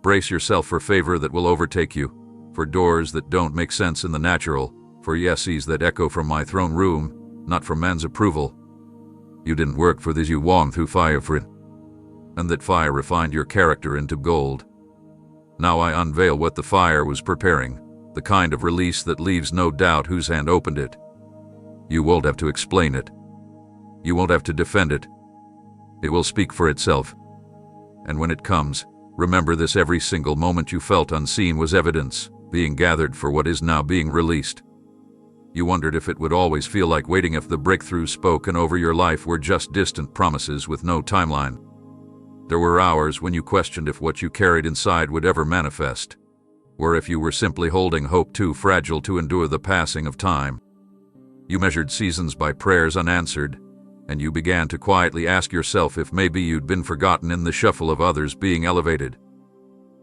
Brace yourself for favor that will overtake you, for doors that don't make sense in the natural, for yeses that echo from my throne room, not from man's approval. You didn't work for this, you walked through fire for it. And that fire refined your character into gold. Now I unveil what the fire was preparing, the kind of release that leaves no doubt whose hand opened it. You won't have to explain it. You won't have to defend it. It will speak for itself. And when it comes, remember this: every single moment you felt unseen was evidence, being gathered for what is now being released. You wondered if it would always feel like waiting, if the breakthroughs spoken over your life were just distant promises with no timeline. There were hours when you questioned if what you carried inside would ever manifest, or if you were simply holding hope too fragile to endure the passing of time. You measured seasons by prayers unanswered, and you began to quietly ask yourself if maybe you'd been forgotten in the shuffle of others being elevated.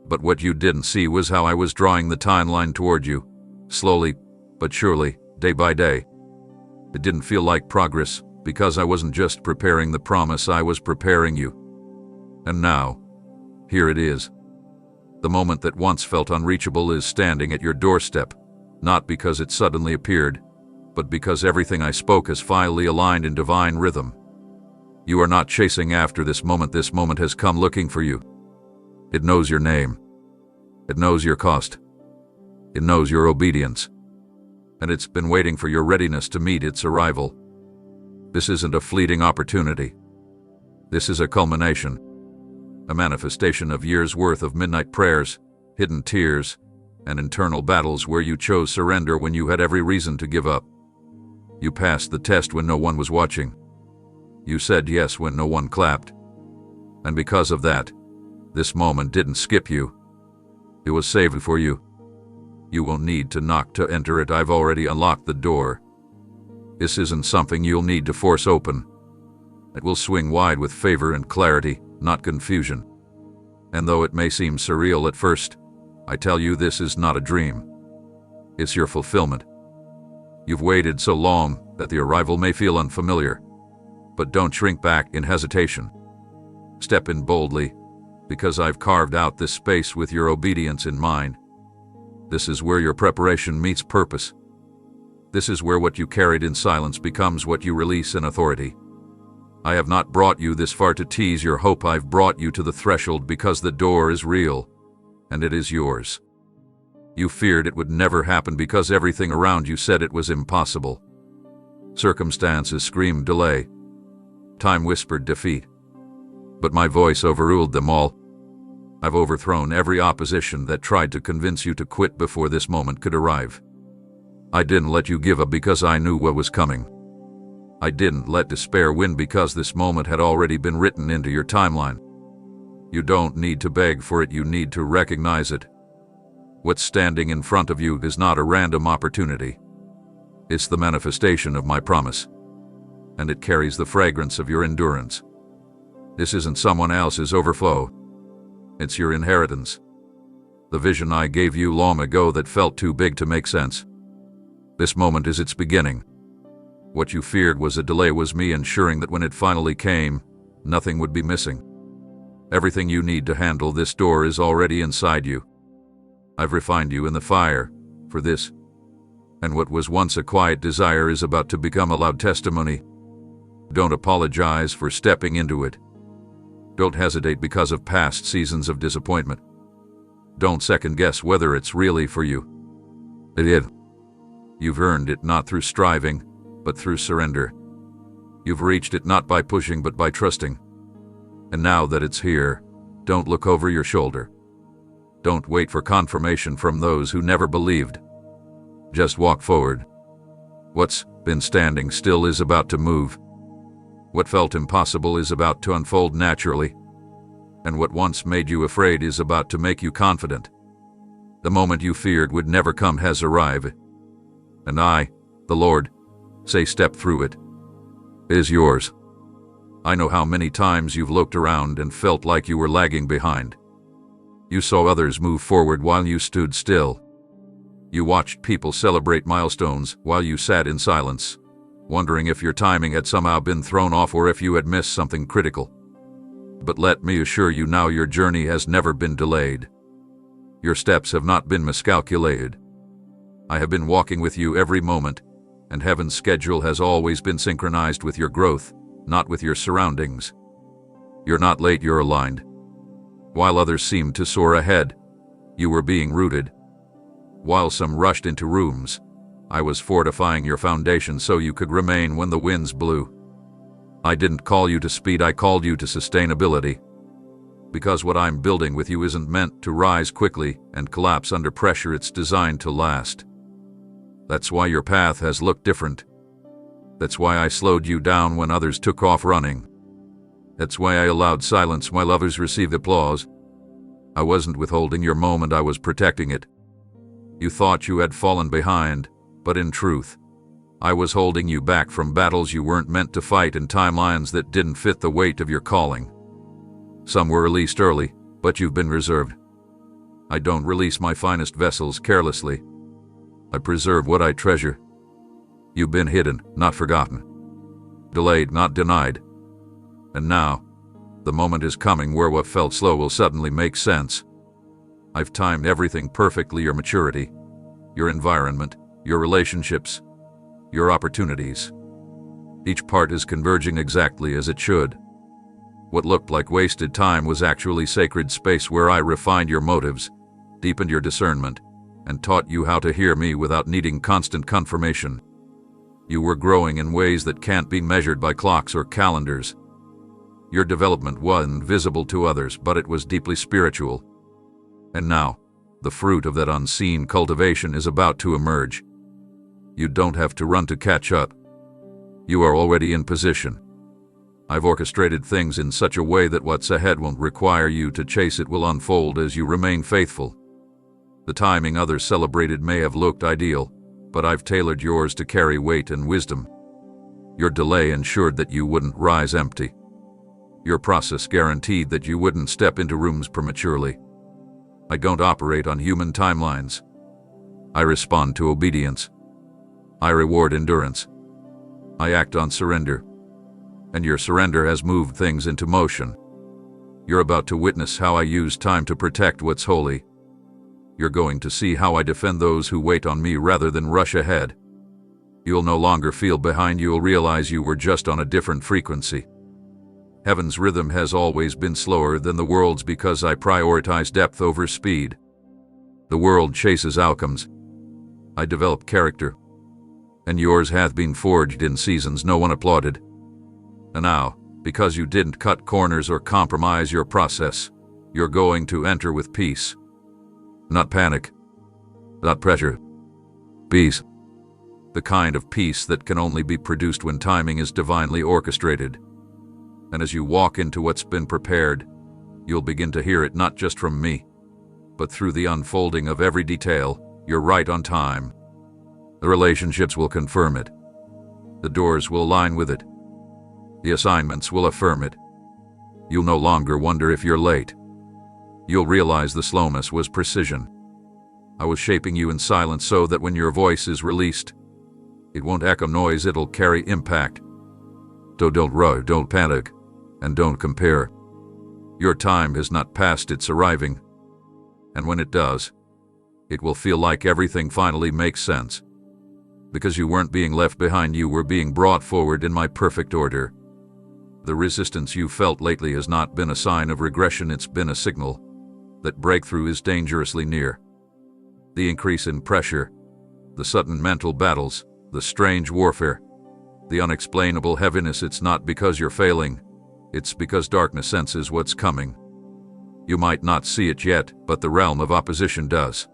But what you didn't see was how I was drawing the timeline toward you, slowly but surely, day by day. It didn't feel like progress, because I wasn't just preparing the promise, I was preparing you. And now, here it is. The moment that once felt unreachable is standing at your doorstep, not because it suddenly appeared, but because everything I spoke is finally aligned in divine rhythm. You are not chasing after this moment has come looking for you. It knows your name. It knows your cost. It knows your obedience. And it's been waiting for your readiness to meet its arrival. This isn't a fleeting opportunity. This is a culmination, a manifestation of years' worth of midnight prayers, hidden tears, and internal battles where you chose surrender when you had every reason to give up. You passed the test when no one was watching. You said yes when no one clapped. And because of that, this moment didn't skip you. It was saved for you. You won't need to knock to enter it, I've already unlocked the door. This isn't something you'll need to force open. It will swing wide with favor and clarity, not confusion. And though it may seem surreal at first, I tell you this is not a dream. It's your fulfillment. You've waited so long that the arrival may feel unfamiliar. But don't shrink back in hesitation. Step in boldly, because I've carved out this space with your obedience in mind. This is where your preparation meets purpose. This is where what you carried in silence becomes what you release in authority. I have not brought you this far to tease your hope, I've brought you to the threshold because the door is real, and it is yours. You feared it would never happen because everything around you said it was impossible. Circumstances screamed delay. Time whispered defeat. But my voice overruled them all. I've overthrown every opposition that tried to convince you to quit before this moment could arrive. I didn't let you give up because I knew what was coming. I didn't let despair win because this moment had already been written into your timeline. You don't need to beg for it, you need to recognize it. What's standing in front of you is not a random opportunity. It's the manifestation of my promise, and it carries the fragrance of your endurance. This isn't someone else's overflow. It's your inheritance. The vision I gave you long ago that felt too big to make sense. This moment is its beginning. What you feared was a delay was me ensuring that when it finally came, nothing would be missing. Everything you need to handle this door is already inside you. I've refined you in the fire for this. And what was once a quiet desire is about to become a loud testimony. Don't apologize for stepping into it. Don't hesitate because of past seasons of disappointment. Don't second guess whether it's really for you. It is. You've earned it not through striving, but through surrender. You've reached it not by pushing but by trusting. And now that it's here, don't look over your shoulder. Don't wait for confirmation from those who never believed. Just walk forward. What's been standing still is about to move. What felt impossible is about to unfold naturally. And what once made you afraid is about to make you confident. The moment you feared would never come has arrived. And I, the Lord, say step through it. It is yours. I know how many times you've looked around and felt like you were lagging behind. You saw others move forward while you stood still. You watched people celebrate milestones while you sat in silence, wondering if your timing had somehow been thrown off or if you had missed something critical. But let me assure you now, your journey has never been delayed. Your steps have not been miscalculated. I have been walking with you every moment, and heaven's schedule has always been synchronized with your growth, not with your surroundings. You're not late, you're aligned. While others seemed to soar ahead, you were being rooted. While some rushed into rooms, I was fortifying your foundation so you could remain when the winds blew. I didn't call you to speed, I called you to sustainability. Because what I'm building with you isn't meant to rise quickly and collapse under pressure, it's designed to last. That's why your path has looked different. That's why I slowed you down when others took off running. That's why I allowed silence while others received applause. I wasn't withholding your moment, I was protecting it. You thought you had fallen behind, but in truth, I was holding you back from battles you weren't meant to fight and timelines that didn't fit the weight of your calling. Some were released early, but you've been reserved. I don't release my finest vessels carelessly. I preserve what I treasure. You've been hidden, not forgotten. Delayed, not denied. And now, the moment is coming where what felt slow will suddenly make sense. I've timed everything perfectly: your maturity, your environment, your relationships, your opportunities. Each part is converging exactly as it should. What looked like wasted time was actually sacred space where I refined your motives, deepened your discernment, and taught you how to hear me without needing constant confirmation. You were growing in ways that can't be measured by clocks or calendars. Your development wasn't visible to others, but it was deeply spiritual. And now, the fruit of that unseen cultivation is about to emerge. You don't have to run to catch up. You are already in position. I've orchestrated things in such a way that what's ahead won't require you to chase, it will unfold as you remain faithful. The timing others celebrated may have looked ideal, but I've tailored yours to carry weight and wisdom. Your delay ensured that you wouldn't rise empty. Your process guaranteed that you wouldn't step into rooms prematurely. I don't operate on human timelines. I respond to obedience. I reward endurance. I act on surrender. And your surrender has moved things into motion. You're about to witness how I use time to protect what's holy. You're going to see how I defend those who wait on me rather than rush ahead. You'll no longer feel behind, you'll realize you were just on a different frequency. Heaven's rhythm has always been slower than the world's because I prioritize depth over speed. The world chases outcomes. I develop character. And yours hath been forged in seasons no one applauded. And now, Because you didn't cut corners or compromise your process, you're going to enter with peace. Not panic, not pressure. Peace. The kind of peace that can only be produced when timing is divinely orchestrated. And as you walk into what's been prepared, you'll begin to hear it not just from me, but through the unfolding of every detail. You're right on time. The relationships will confirm it. The doors will align with it. The assignments will affirm it. You'll no longer wonder if you're late. You'll realize the slowness was precision. I was shaping you in silence so that when your voice is released, it won't echo noise, it'll carry impact. So don't rush, don't panic, and don't compare. Your time has not passed, it's arriving. And when it does, it will feel like everything finally makes sense. Because you weren't being left behind, you were being brought forward in my perfect order. The resistance you felt lately has not been a sign of regression, it's been a signal that breakthrough is dangerously near. The increase in pressure, the sudden mental battles, the strange warfare, the unexplainable heaviness, it's not because you're failing, it's because darkness senses what's coming. You might not see it yet, but the realm of opposition does.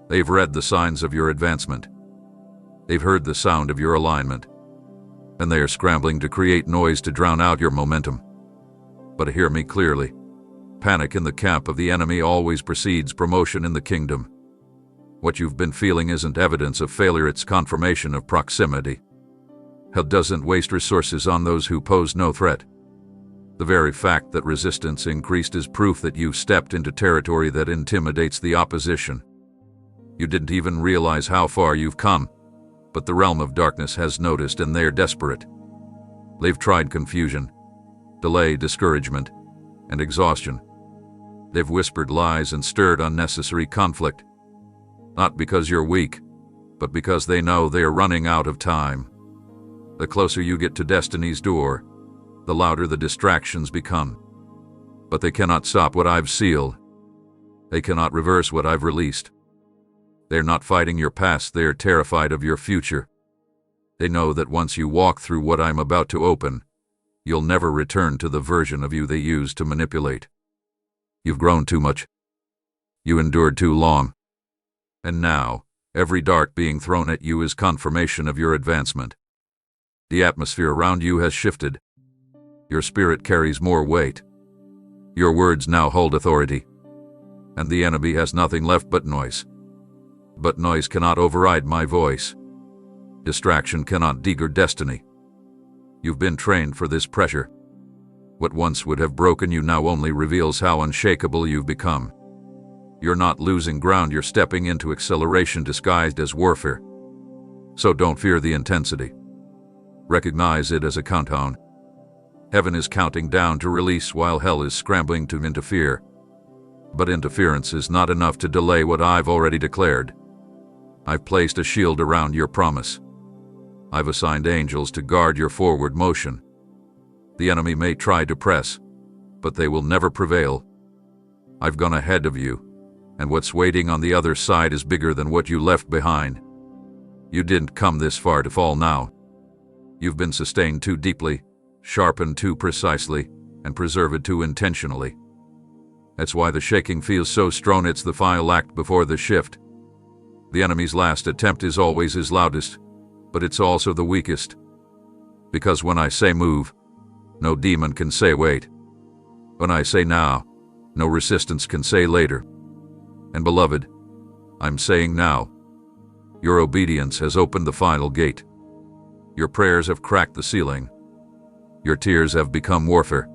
They've read the signs of your advancement. They've heard the sound of your alignment. And they are scrambling to create noise to drown out your momentum. But hear me clearly. Panic in the camp of the enemy always precedes promotion in the kingdom. What you've been feeling isn't evidence of failure, it's confirmation of proximity. Hell doesn't waste resources on those who pose no threat. The very fact that resistance increased is proof that you've stepped into territory that intimidates the opposition. You didn't even realize how far you've come, but the realm of darkness has noticed and they're desperate. They've tried confusion, delay, discouragement, and exhaustion. They've whispered lies and stirred unnecessary conflict. Not because you're weak, but because they know they are running out of time. The closer you get to destiny's door, the louder the distractions become. But they cannot stop what I've sealed. They cannot reverse what I've released. They're not fighting your past, they're terrified of your future. They know that once you walk through what I'm about to open, you'll never return to the version of you they used to manipulate. You've grown too much. You endured too long. And now, every dart being thrown at you is confirmation of your advancement. The atmosphere around you has shifted. Your spirit carries more weight. Your words now hold authority. And the enemy has nothing left but noise. But noise cannot override my voice. Distraction cannot degradate destiny. You've been trained for this pressure. What once would have broken you now only reveals how unshakable you've become. You're not losing ground, you're stepping into acceleration disguised as warfare. So don't fear the intensity. Recognize it as a countdown. Heaven is counting down to release while hell is scrambling to interfere. But interference is not enough to delay what I've already declared. I've placed a shield around your promise. I've assigned angels to guard your forward motion. The enemy may try to press, but they will never prevail. I've gone ahead of you, and what's waiting on the other side is bigger than what you left behind. You didn't come this far to fall now. You've been sustained too deeply, sharpened too precisely, and preserved too intentionally. That's why the shaking feels so strong, it's the final act before the shift. The enemy's last attempt is always his loudest, but it's also the weakest. Because when I say move, no demon can say wait. When I say now, no resistance can say later. And beloved, I'm saying now. Your obedience has opened the final gate. Your prayers have cracked the ceiling. Your tears have become warfare.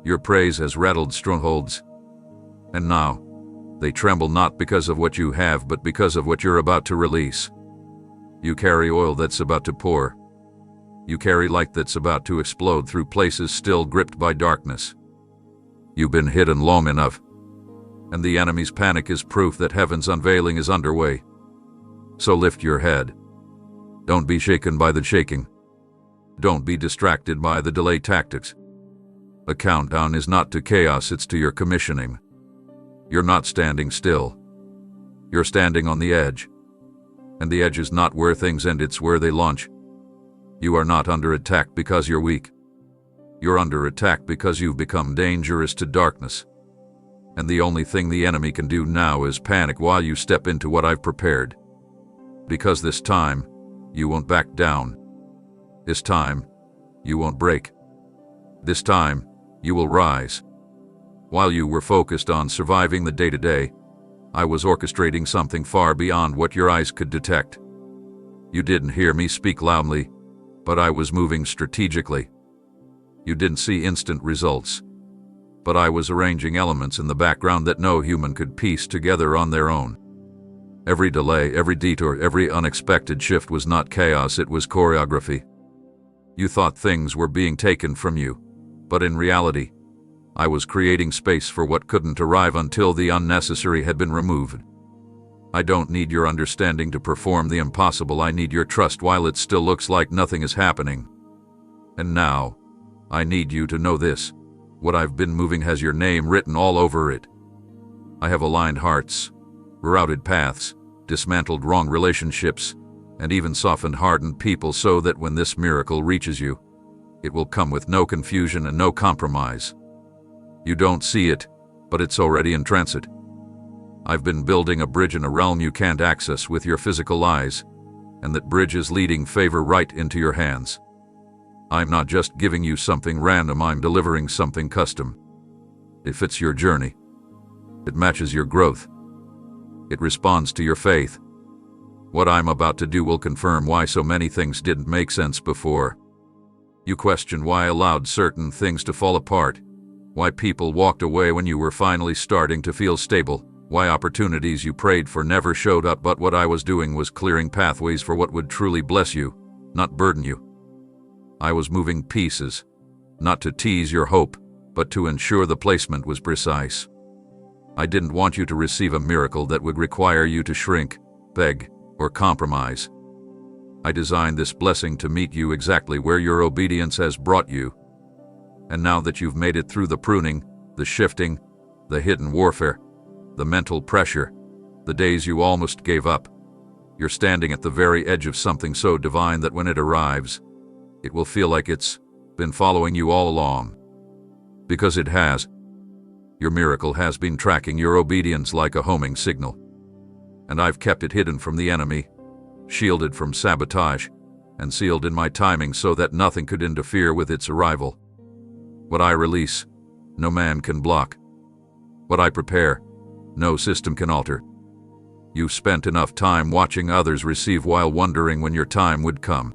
Your praise has rattled strongholds. And now, they tremble not because of what you have, but because of what you're about to release. You carry oil that's about to pour. You carry light that's about to explode through places still gripped by darkness. You've been hidden long enough, and the enemy's panic is proof that heaven's unveiling is underway. So lift your head. Don't be shaken by the shaking. Don't be distracted by the delay tactics. The countdown is not to chaos, it's to your commissioning. You're not standing still. You're standing on the edge. And the edge is not where things end, it's where they launch. You are not under attack because you're weak. You're under attack because you've become dangerous to darkness. And the only thing the enemy can do now is panic while you step into what I've prepared. Because this time, you won't back down. This time, you won't break. This time, you will rise. While you were focused on surviving the day-to-day, I was orchestrating something far beyond what your eyes could detect. You didn't hear me speak loudly, but I was moving strategically. You didn't see instant results, but I was arranging elements in the background that no human could piece together on their own. Every delay, every detour, every unexpected shift was not chaos, it was choreography. You thought things were being taken from you, but in reality, I was creating space for what couldn't arrive until the unnecessary had been removed. I don't need your understanding to perform the impossible, I need your trust while it still looks like nothing is happening. And now, I need you to know this. What I've been moving has your name written all over it. I have aligned hearts, routed paths, dismantled wrong relationships, and even softened hardened people so that when this miracle reaches you, it will come with no confusion and no compromise. You don't see it, but it's already in transit. I've been building a bridge in a realm you can't access with your physical eyes, and that bridge is leading favor right into your hands. I'm not just giving you something random, I'm delivering something custom. It fits your journey. It matches your growth. It responds to your faith. What I'm about to do will confirm why so many things didn't make sense before. You question why I allowed certain things to fall apart, why people walked away when you were finally starting to feel stable, why opportunities you prayed for never showed up, but what I was doing was clearing pathways for what would truly bless you, not burden you. I was moving pieces, not to tease your hope, but to ensure the placement was precise. I didn't want you to receive a miracle that would require you to shrink, beg, or compromise. I designed this blessing to meet you exactly where your obedience has brought you. And now that you've made it through the pruning, the shifting, the hidden warfare, the mental pressure, the days you almost gave up, you're standing at the very edge of something so divine that when it arrives, it will feel like it's been following you all along. Because it has. Your miracle has been tracking your obedience like a homing signal. And I've kept it hidden from the enemy, shielded from sabotage, and sealed in my timing so that nothing could interfere with its arrival. What I release, no man can block. What I prepare, no system can alter. You've spent enough time watching others receive while wondering when your time would come.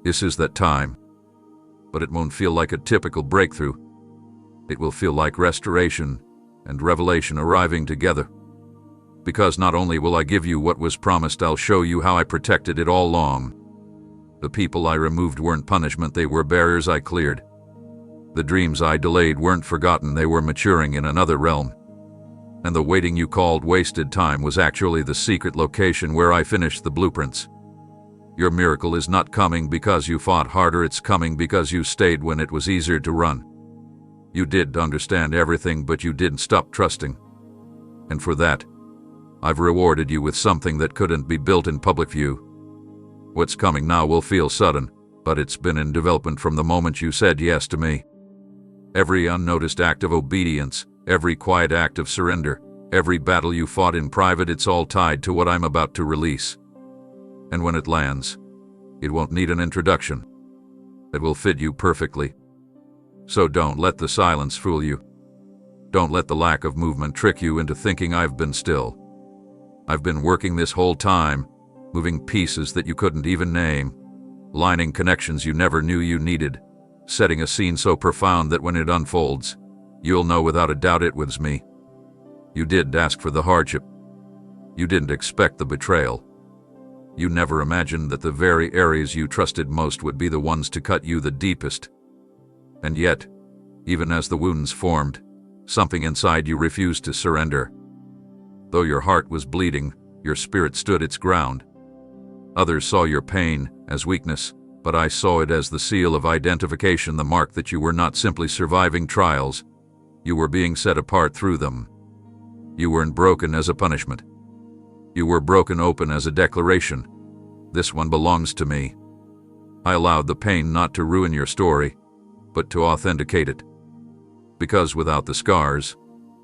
This is that time. But it won't feel like a typical breakthrough. It will feel like restoration and revelation arriving together. Because not only will I give you what was promised, I'll show you how I protected it all along. The people I removed weren't punishment, they were barriers I cleared. The dreams I delayed weren't forgotten, they were maturing in another realm. And the waiting you called wasted time was actually the secret location where I finished the blueprints. Your miracle is not coming because you fought harder, it's coming because you stayed when it was easier to run. You did understand everything, but you didn't stop trusting. And for that, I've rewarded you with something that couldn't be built in public view. What's coming now will feel sudden, but it's been in development from the moment you said yes to me. Every unnoticed act of obedience, every quiet act of surrender, every battle you fought in private, it's all tied to what I'm about to release. And when it lands, it won't need an introduction. It will fit you perfectly. So don't let the silence fool you. Don't let the lack of movement trick you into thinking I've been still. I've been working this whole time, moving pieces that you couldn't even name, lining connections you never knew you needed, setting a scene so profound that when it unfolds, you'll know without a doubt it was me. You didn't ask for the hardship. You didn't expect the betrayal. You never imagined that the very areas you trusted most would be the ones to cut you the deepest. And yet, even as the wounds formed, something inside you refused to surrender. Though your heart was bleeding, your spirit stood its ground. Others saw your pain as weakness, but I saw it as the seal of identification, the mark that you were not simply surviving trials, you were being set apart through them. You weren't broken as a punishment. You were broken open as a declaration. This one belongs to me. I allowed the pain not to ruin your story, but to authenticate it. Because without the scars,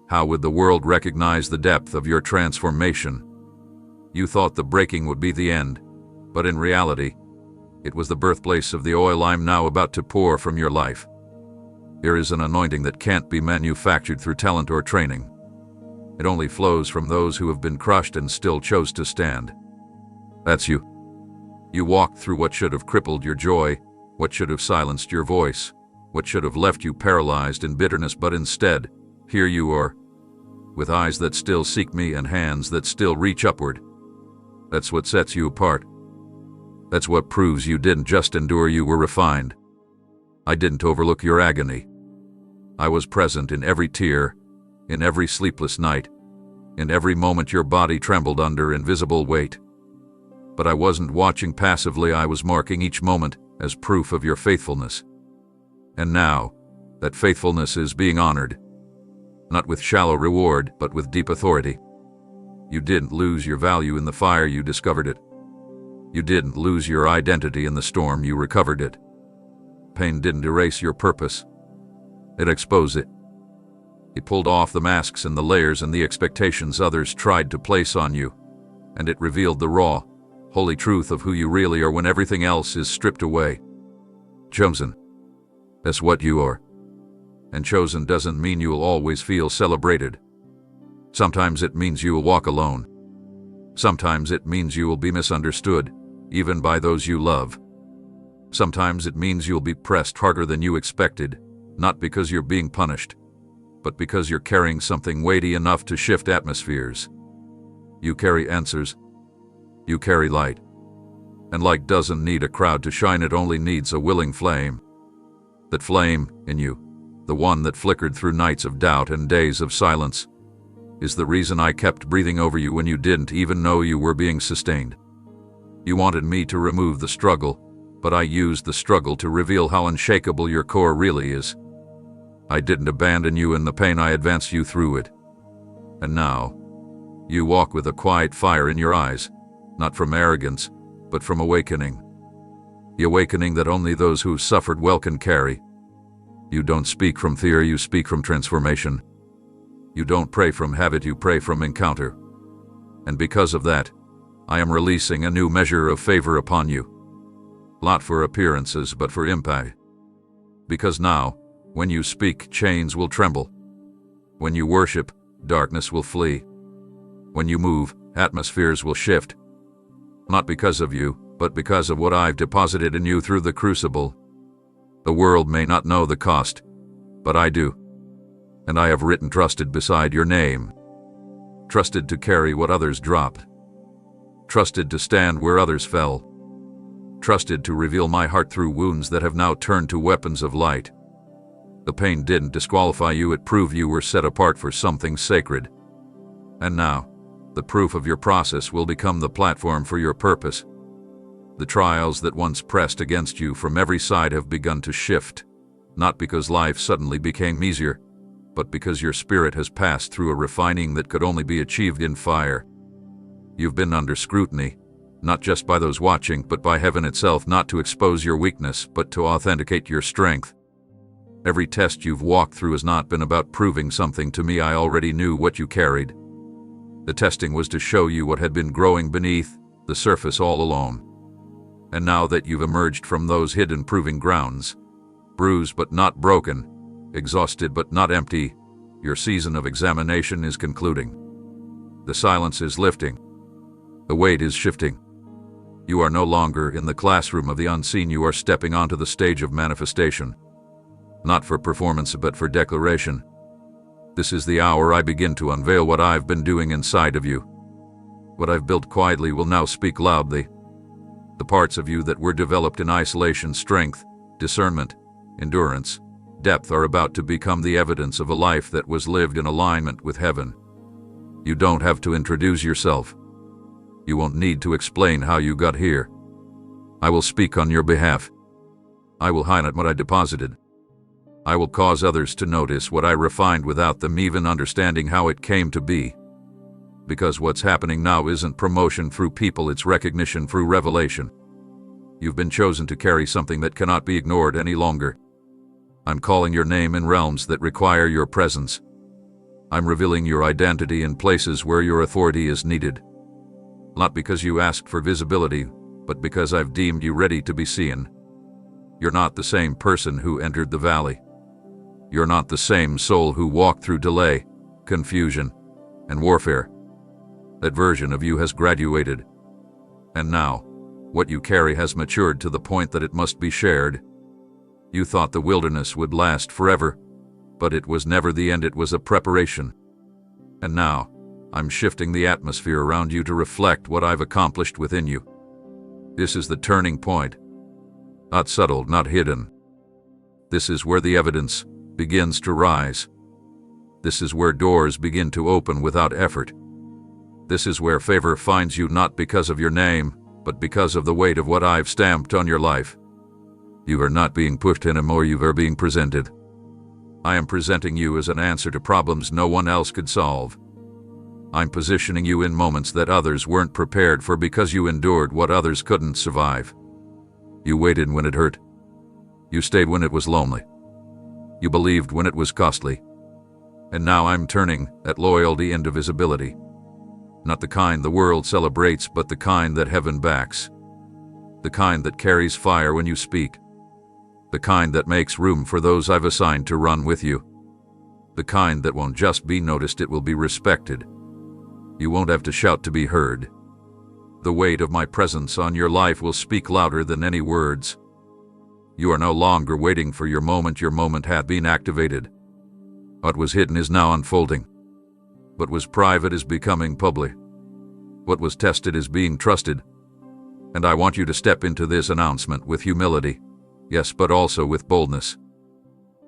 how would the world recognize the depth of your transformation? You thought the breaking would be the end, but in reality, it was the birthplace of the oil I'm now about to pour from your life. There is an anointing that can't be manufactured through talent or training. It only flows from those who have been crushed and still chose to stand. That's you. You walked through what should have crippled your joy, what should have silenced your voice, what should have left you paralyzed in bitterness, but instead, here you are, with eyes that still seek me and hands that still reach upward. That's what sets you apart. That's what proves you didn't just endure, you were refined. I didn't overlook your agony. I was present in every tear, in every sleepless night, in every moment your body trembled under invisible weight. But I wasn't watching passively, I was marking each moment as proof of your faithfulness. And now, that faithfulness is being honored, not with shallow reward, but with deep authority. You didn't lose your value in the fire, you discovered it. You didn't lose your identity in the storm, you recovered it. Pain didn't erase your purpose. It exposed it. It pulled off the masks and the layers and the expectations others tried to place on you, and it revealed the raw, holy truth of who you really are when everything else is stripped away. Chosen. That's what you are. And chosen doesn't mean you will always feel celebrated. Sometimes it means you will walk alone. Sometimes it means you will be misunderstood, even by those you love. Sometimes it means you'll be pressed harder than you expected, not because you're being punished, but because you're carrying something weighty enough to shift atmospheres. You carry answers. You carry light. And light doesn't need a crowd to shine, it only needs a willing flame. That flame in you, the one that flickered through nights of doubt and days of silence, is the reason I kept breathing over you when you didn't even know you were being sustained. You wanted me to remove the struggle, but I used the struggle to reveal how unshakable your core really is. I didn't abandon you in the pain, I advanced you through it. And now, you walk with a quiet fire in your eyes, not from arrogance, but from awakening. The awakening that only those who've suffered well can carry. You don't speak from fear, you speak from transformation. You don't pray from habit, you pray from encounter. And because of that, I am releasing a new measure of favor upon you. Not for appearances, but for impact. Because now, when you speak, chains will tremble. When you worship, darkness will flee. When you move, atmospheres will shift. Not because of you, but because of what I've deposited in you through the crucible. The world may not know the cost, but I do. And I have written trusted beside your name. Trusted to carry what others dropped. Trusted to stand where others fell. Trusted to reveal my heart through wounds that have now turned to weapons of light. The pain didn't disqualify you, it proved you were set apart for something sacred. And now, the proof of your process will become the platform for your purpose. The trials that once pressed against you from every side have begun to shift, not because life suddenly became easier, but because your spirit has passed through a refining that could only be achieved in fire. You've been under scrutiny, not just by those watching, but by heaven itself, not to expose your weakness, but to authenticate your strength. Every test you've walked through has not been about proving something to me, I already knew what you carried. The testing was to show you what had been growing beneath the surface all along. And now that you've emerged from those hidden proving grounds, bruised but not broken, exhausted but not empty, your season of examination is concluding. The silence is lifting. The weight is shifting. You are no longer in the classroom of the unseen, you are stepping onto the stage of manifestation. Not for performance, but for declaration. This is the hour I begin to unveil what I've been doing inside of you. What I've built quietly will now speak loudly. The parts of you that were developed in isolation, strength, discernment, endurance, depth, are about to become the evidence of a life that was lived in alignment with heaven. You don't have to introduce yourself. You won't need to explain how you got here. I will speak on your behalf. I will highlight what I deposited. I will cause others to notice what I refined without them even understanding how it came to be. Because what's happening now isn't promotion through people, it's recognition through revelation. You've been chosen to carry something that cannot be ignored any longer. I'm calling your name in realms that require your presence. I'm revealing your identity in places where your authority is needed. Not because you asked for visibility, but because I've deemed you ready to be seen. You're not the same person who entered the valley. You're not the same soul who walked through delay, confusion, and warfare. That version of you has graduated. And now, what you carry has matured to the point that it must be shared. You thought the wilderness would last forever, but it was never the end, it was a preparation. And now, I'm shifting the atmosphere around you to reflect what I've accomplished within you. This is the turning point. Not subtle, not hidden. This is where the evidence begins to rise. This is where doors begin to open without effort. This is where favor finds you not because of your name, but because of the weight of what I've stamped on your life. You are not being pushed anymore, you are being presented. I am presenting you as an answer to problems no one else could solve. I'm positioning you in moments that others weren't prepared for because you endured what others couldn't survive. You waited when it hurt. You stayed when it was lonely. You believed when it was costly. And now I'm turning that loyalty into visibility. Not the kind the world celebrates, but the kind that heaven backs. The kind that carries fire when you speak. The kind that makes room for those I've assigned to run with you. The kind that won't just be noticed, it will be respected. You won't have to shout to be heard. The weight of my presence on your life will speak louder than any words. You are no longer waiting for your moment had been activated. What was hidden is now unfolding. What was private is becoming public. What was tested is being trusted. And I want you to step into this announcement with humility. Yes, but also with boldness.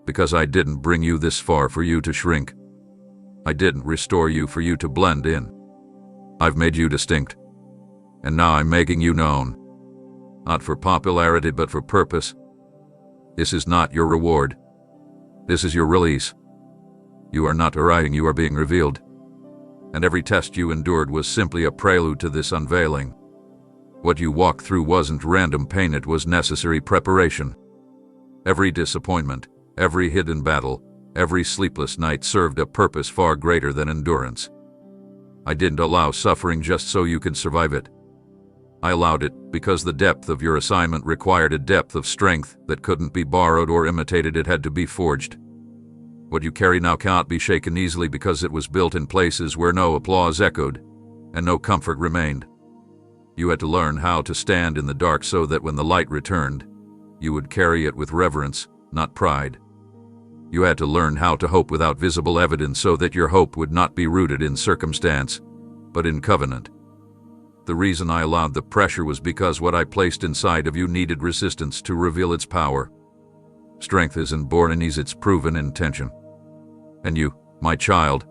Because I didn't bring you this far for you to shrink. I didn't restore you for you to blend in. I've made you distinct. And now I'm making you known. Not for popularity, but for purpose. This is not your reward. This is your release. You are not arriving, you are being revealed. And every test you endured was simply a prelude to this unveiling. What you walked through wasn't random pain, it was necessary preparation. Every disappointment, every hidden battle, every sleepless night served a purpose far greater than endurance. I didn't allow suffering just so you could survive it. I allowed it because the depth of your assignment required a depth of strength that couldn't be borrowed or imitated, it had to be forged. What you carry now cannot be shaken easily because it was built in places where no applause echoed and no comfort remained. You had to learn how to stand in the dark so that when the light returned, you would carry it with reverence, not pride. You had to learn how to hope without visible evidence so that your hope would not be rooted in circumstance, but in covenant. The reason I allowed the pressure was because what I placed inside of you needed resistance to reveal its power. Strength isn't born in ease, it's proven in tension. And you, my child,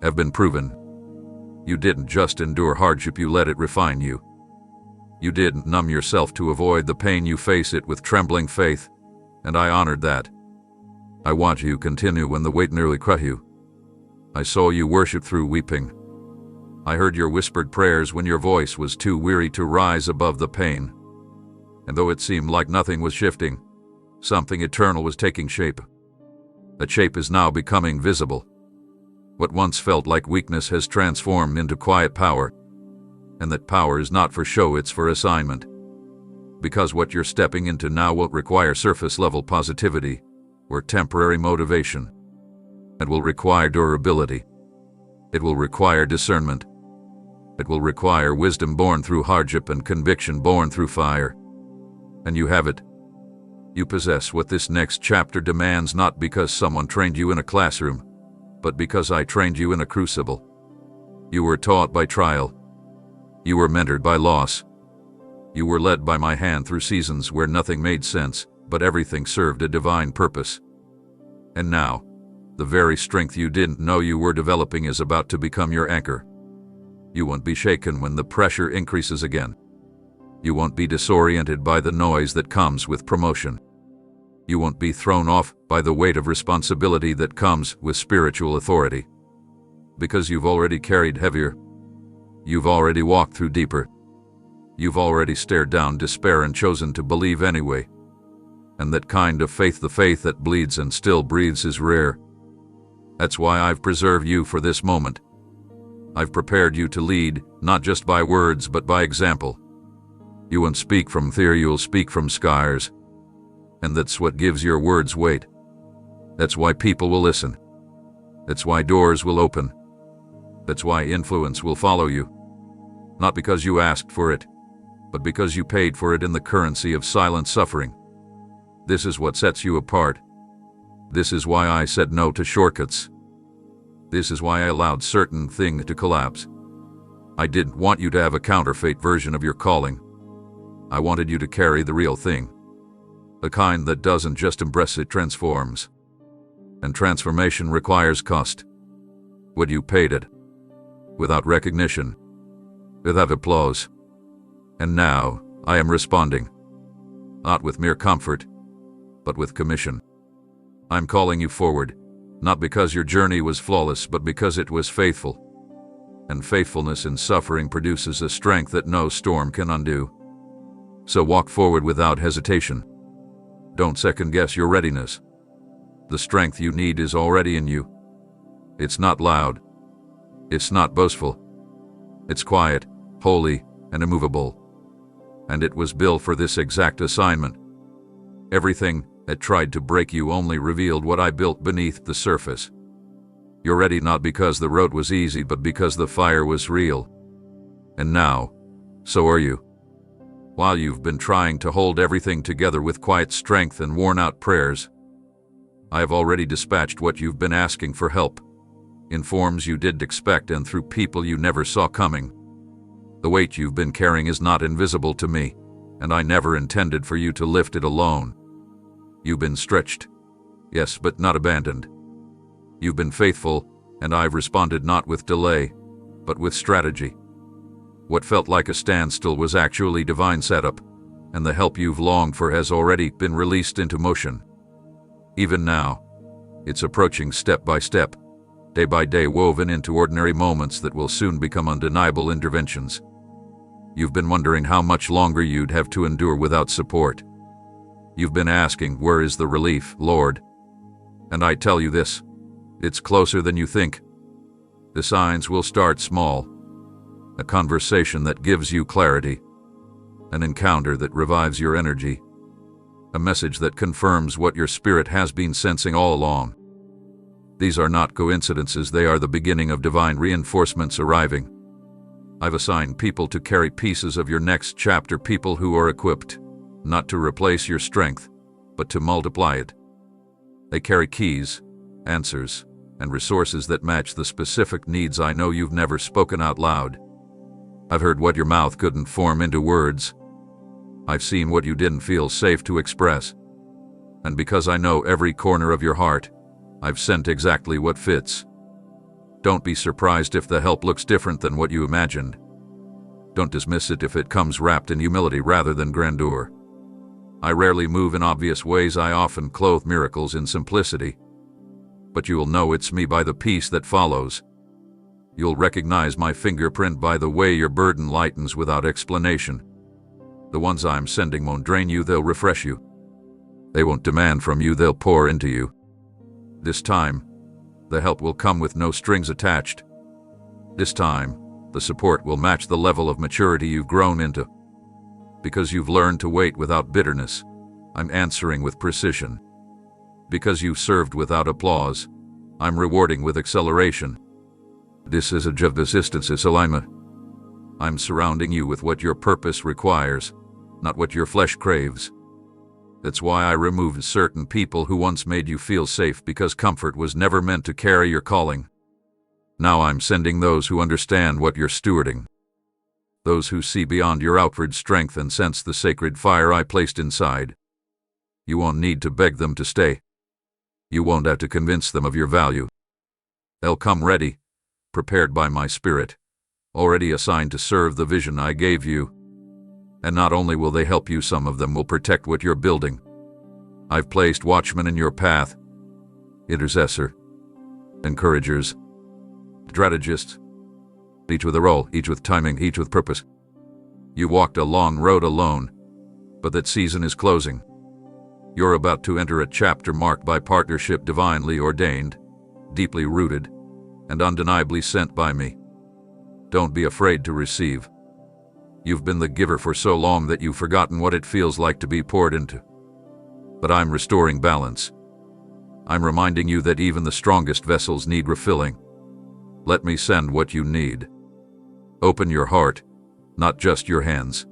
have been proven. You didn't just endure hardship, you let it refine you. You didn't numb yourself to avoid the pain, you face it with trembling faith, and I honored that. I watched you continue when the weight nearly crushed you. I saw you worship through weeping. I heard your whispered prayers when your voice was too weary to rise above the pain. And though it seemed like nothing was shifting, something eternal was taking shape. That shape is now becoming visible. What once felt like weakness has transformed into quiet power. And that power is not for show, it's for assignment. Because what you're stepping into now won't require surface-level positivity or temporary motivation. It will require durability. It will require discernment. It will require wisdom born through hardship and conviction born through fire. And you have it. You possess what this next chapter demands, not because someone trained you in a classroom, but because I trained you in a crucible. You were taught by trial. You were mentored by loss. You were led by my hand through seasons where nothing made sense, but everything served a divine purpose. And now, the very strength you didn't know you were developing is about to become your anchor. You won't be shaken when the pressure increases again. You won't be disoriented by the noise that comes with promotion. You won't be thrown off by the weight of responsibility that comes with spiritual authority. Because you've already carried heavier. You've already walked through deeper. You've already stared down despair and chosen to believe anyway. And that kind of faith, the faith that bleeds and still breathes, is rare. That's why I've preserved you for this moment. I've prepared you to lead, not just by words, but by example. You won't speak from fear, you'll speak from scars. And that's what gives your words weight. That's why people will listen. That's why doors will open. That's why influence will follow you. Not because you asked for it, but because you paid for it in the currency of silent suffering. This is what sets you apart. This is why I said no to shortcuts. This is why I allowed certain things to collapse. I didn't want you to have a counterfeit version of your calling. I wanted you to carry the real thing. The kind that doesn't just embrace, it transforms. And transformation requires cost. What you paid it. Without recognition. Without applause. And now, I am responding. Not with mere comfort, but with commission. I'm calling you forward, not because your journey was flawless, but because it was faithful. And faithfulness in suffering produces a strength that no storm can undo. So walk forward without hesitation. Don't second-guess your readiness. The strength you need is already in you. It's not loud. It's not boastful. It's quiet, holy, and immovable. And it was built for this exact assignment. Everything that tried to break you only revealed what I built beneath the surface. You're ready not because the road was easy, but because the fire was real. And now, so are you. While you've been trying to hold everything together with quiet strength and worn-out prayers, I have already dispatched what you've been asking for help, in forms you didn't expect and through people you never saw coming. The weight you've been carrying is not invisible to me, and I never intended for you to lift it alone. You've been stretched, yes, but not abandoned. You've been faithful, and I've responded not with delay, but with strategy. What felt like a standstill was actually divine setup, and the help you've longed for has already been released into motion. Even now, it's approaching step by step, day by day, woven into ordinary moments that will soon become undeniable interventions. You've been wondering how much longer you'd have to endure without support. You've been asking, where is the relief, Lord? And I tell you this, it's closer than you think. The signs will start small. A conversation that gives you clarity. An encounter that revives your energy. A message that confirms what your spirit has been sensing all along. These are not coincidences, they are the beginning of divine reinforcements arriving. I've assigned people to carry pieces of your next chapter, people who are equipped, not to replace your strength, but to multiply it. They carry keys, answers, and resources that match the specific needs I know you've never spoken out loud. I've heard what your mouth couldn't form into words. I've seen what you didn't feel safe to express. And because I know every corner of your heart, I've sent exactly what fits. Don't be surprised if the help looks different than what you imagined. Don't dismiss it if it comes wrapped in humility rather than grandeur. I rarely move in obvious ways, I often clothe miracles in simplicity. But you will know it's me by the peace that follows. You'll recognize my fingerprint by the way your burden lightens without explanation. The ones I'm sending won't drain you, they'll refresh you. They won't demand from you, they'll pour into you. This time, the help will come with no strings attached. This time, the support will match the level of maturity you've grown into. Because you've learned to wait without bitterness, I'm answering with precision. Because you've served without applause, I'm rewarding with acceleration. This is a job of assistance, is alignment. I'm surrounding you with what your purpose requires, not what your flesh craves. That's why I removed certain people who once made you feel safe, because comfort was never meant to carry your calling. Now I'm sending those who understand what you're stewarding. Those who see beyond your outward strength and sense the sacred fire I placed inside. You won't need to beg them to stay. You won't have to convince them of your value. They'll come ready, prepared by my spirit, already assigned to serve the vision I gave you. And not only will they help you, some of them will protect what you're building. I've placed watchmen in your path, intercessor, encouragers, strategists, each with a role, each with timing, each with purpose. You walked a long road alone, but that season is closing. You're about to enter a chapter marked by partnership divinely ordained, deeply rooted, and undeniably sent by me. Don't be afraid to receive. You've been the giver for so long that you've forgotten what it feels like to be poured into. But I'm restoring balance. I'm reminding you that even the strongest vessels need refilling. Let me send what you need. Open your heart, not just your hands.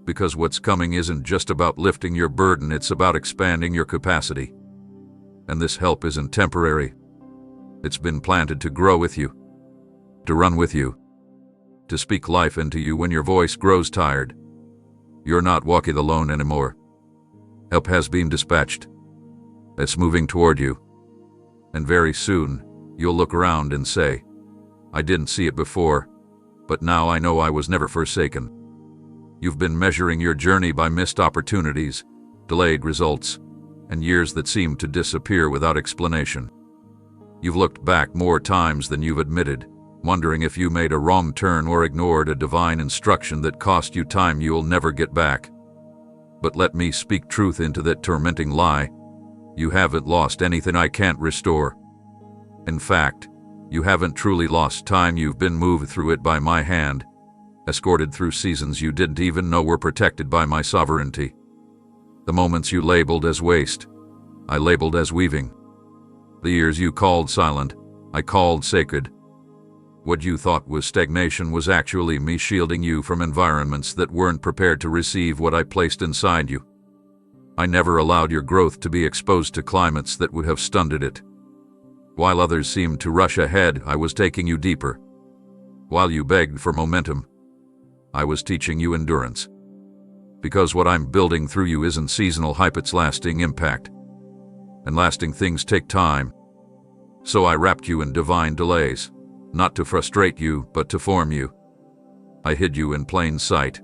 Because what's coming isn't just about lifting your burden, it's about expanding your capacity. And this help isn't temporary. It's been planted to grow with you, to run with you, to speak life into you when your voice grows tired. You're not walking alone anymore. Help has been dispatched. It's moving toward you. And very soon, you'll look around and say, I didn't see it before, but now I know I was never forsaken. You've been measuring your journey by missed opportunities, delayed results, and years that seemed to disappear without explanation. You've looked back more times than you've admitted, wondering if you made a wrong turn or ignored a divine instruction that cost you time you'll never get back. But let me speak truth into that tormenting lie. You haven't lost anything I can't restore. In fact, you haven't truly lost time. You've been moved through it by my hand, escorted through seasons you didn't even know were protected by my sovereignty. The moments you labeled as waste, I labeled as weaving. The years you called silent, I called sacred. What you thought was stagnation was actually me shielding you from environments that weren't prepared to receive what I placed inside you. I never allowed your growth to be exposed to climates that would have stunted it. While others seemed to rush ahead, I was taking you deeper. While you begged for momentum, I was teaching you endurance. Because what I'm building through you isn't seasonal hype, it's lasting impact. And lasting things take time. So I wrapped you in divine delays, not to frustrate you, but to form you. I hid you in plain sight,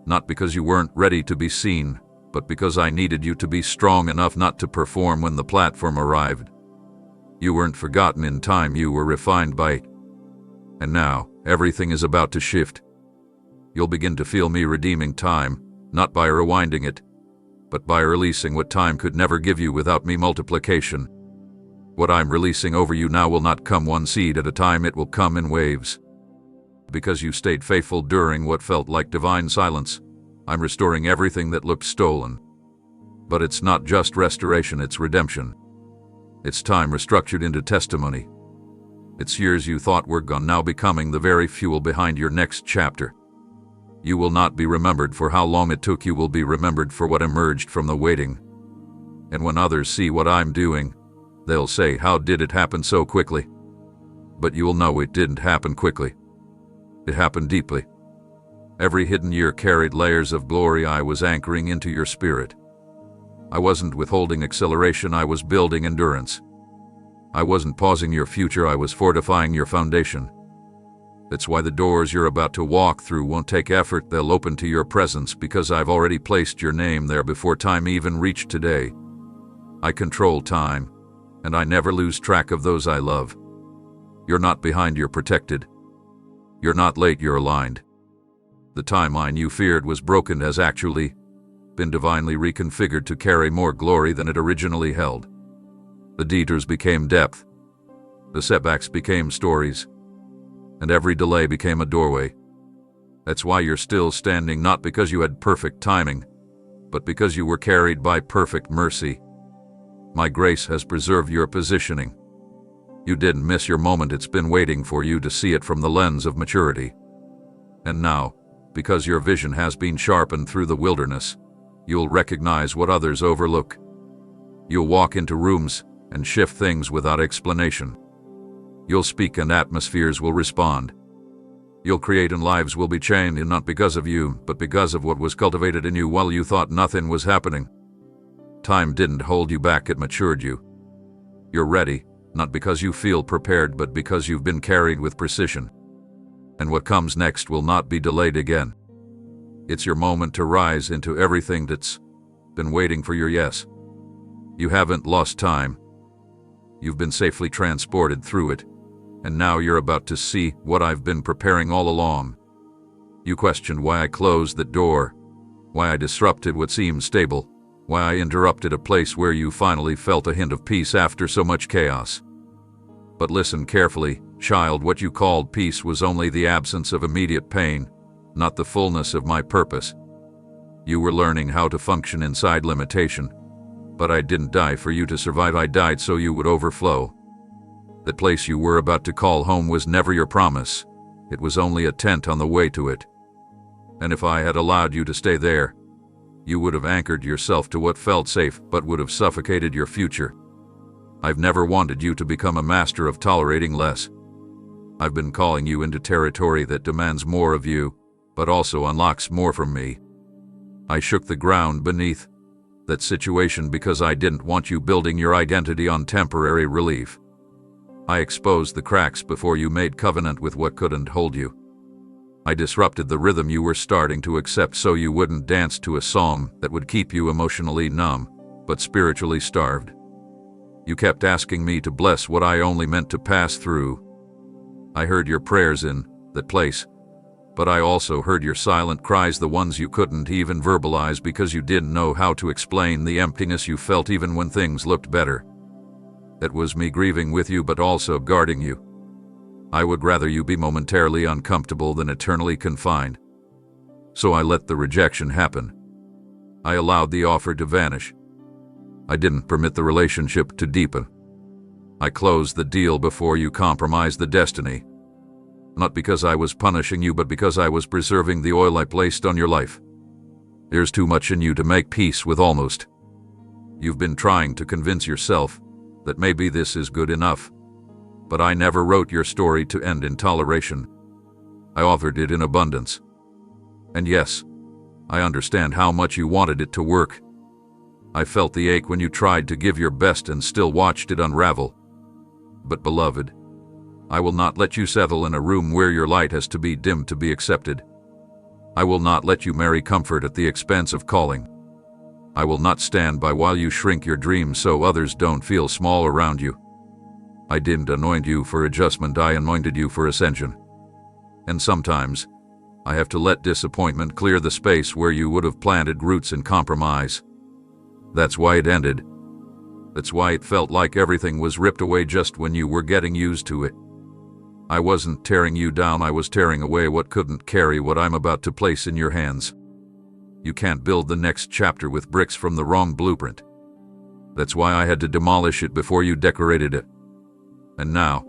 not because you weren't ready to be seen, but because I needed you to be strong enough not to perform when the platform arrived. You weren't forgotten in time, you were refined by it. And now, everything is about to shift. You'll begin to feel me redeeming time, not by rewinding it, but by releasing what time could never give you without me multiplication. What I'm releasing over you now will not come one seed at a time, it will come in waves. Because you stayed faithful during what felt like divine silence, I'm restoring everything that looked stolen. But it's not just restoration, it's redemption. It's time restructured into testimony. It's years you thought were gone now becoming the very fuel behind your next chapter. You will not be remembered for how long it took, you will be remembered for what emerged from the waiting. And when others see what I'm doing, they'll say, how did it happen so quickly? But you'll know it didn't happen quickly. It happened deeply. Every hidden year carried layers of glory I was anchoring into your spirit. I wasn't withholding acceleration, I was building endurance. I wasn't pausing your future, I was fortifying your foundation. That's why the doors you're about to walk through won't take effort, they'll open to your presence because I've already placed your name there before time even reached today. I control time, and I never lose track of those I love. You're not behind, you're protected. You're not late, you're aligned. The timeline you feared was broken has actually been divinely reconfigured to carry more glory than it originally held. The detours became depth. The setbacks became stories. And every delay became a doorway. That's why you're still standing, not because you had perfect timing, but because you were carried by perfect mercy. My grace has preserved your positioning. You didn't miss your moment, it's been waiting for you to see it from the lens of maturity. And now, because your vision has been sharpened through the wilderness, you'll recognize what others overlook. You'll walk into rooms and shift things without explanation. You'll speak and atmospheres will respond. You'll create and lives will be changed, and not because of you, but because of what was cultivated in you while you thought nothing was happening. Time didn't hold you back, it matured you. You're ready, not because you feel prepared, but because you've been carried with precision. And what comes next will not be delayed again. It's your moment to rise into everything that's been waiting for your yes. You haven't lost time. You've been safely transported through it. And now you're about to see what I've been preparing all along. You questioned why I closed the door, why I disrupted what seemed stable, Why I interrupted a place where you finally felt a hint of peace after so much chaos. But listen carefully, child, what you called peace was only the absence of immediate pain, not the fullness of my purpose. You were learning how to function inside limitation. But I didn't die for you to survive, I died so you would overflow. That place you were about to call home was never your promise. It was only a tent on the way to it. And if I had allowed you to stay there, you would have anchored yourself to what felt safe but would have suffocated your future. I've never wanted you to become a master of tolerating less. I've been calling you into territory that demands more of you, but also unlocks more from me. I shook the ground beneath that situation because I didn't want you building your identity on temporary relief. I exposed the cracks before you made covenant with what couldn't hold you. I disrupted the rhythm you were starting to accept so you wouldn't dance to a song that would keep you emotionally numb, but spiritually starved. You kept asking me to bless what I only meant to pass through. I heard your prayers in that place, but I also heard your silent cries, the ones you couldn't even verbalize because you didn't know how to explain the emptiness you felt even when things looked better. That was me grieving with you but also guarding you. I would rather you be momentarily uncomfortable than eternally confined. So I let the rejection happen. I allowed the offer to vanish. I didn't permit the relationship to deepen. I closed the deal before you compromised the destiny. Not because I was punishing you, but because I was preserving the oil I placed on your life. There's too much in you to make peace with almost. You've been trying to convince yourself that maybe this is good enough. But I never wrote your story to end in toleration. I authored it in abundance. And yes, I understand how much you wanted it to work. I felt the ache when you tried to give your best and still watched it unravel. But beloved, I will not let you settle in a room where your light has to be dimmed to be accepted. I will not let you marry comfort at the expense of calling. I will not stand by while you shrink your dreams so others don't feel small around you. I didn't anoint you for adjustment, I anointed you for ascension. And sometimes, I have to let disappointment clear the space where you would have planted roots in compromise. That's why it ended. That's why it felt like everything was ripped away just when you were getting used to it. I wasn't tearing you down, I was tearing away what couldn't carry what I'm about to place in your hands. You can't build the next chapter with bricks from the wrong blueprint. That's why I had to demolish it before you decorated it. And now,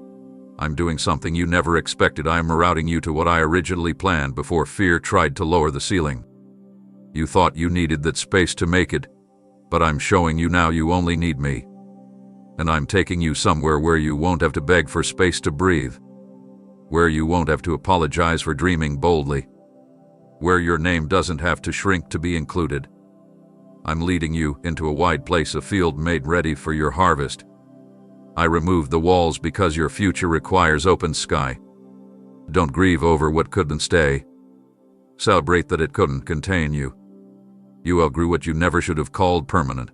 I'm doing something you never expected. I am rerouting you to what I originally planned before fear tried to lower the ceiling. You thought you needed that space to make it, but I'm showing you now you only need me. And I'm taking you somewhere where you won't have to beg for space to breathe, where you won't have to apologize for dreaming boldly, where your name doesn't have to shrink to be included. I'm leading you into a wide place, a field made ready for your harvest. I removed the walls because your future requires open sky. Don't grieve over what couldn't stay. Celebrate that it couldn't contain you. You outgrew what you never should have called permanent.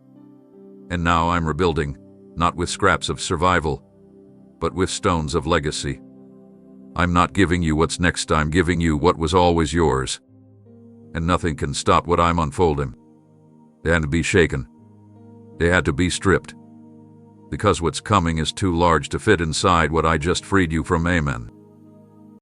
And now I'm rebuilding, not with scraps of survival, but with stones of legacy. I'm not giving you what's next, I'm giving you what was always yours. And nothing can stop what I'm unfolding. They had to be shaken. They had to be stripped. Because what's coming is too large to fit inside what I just freed you from. Amen.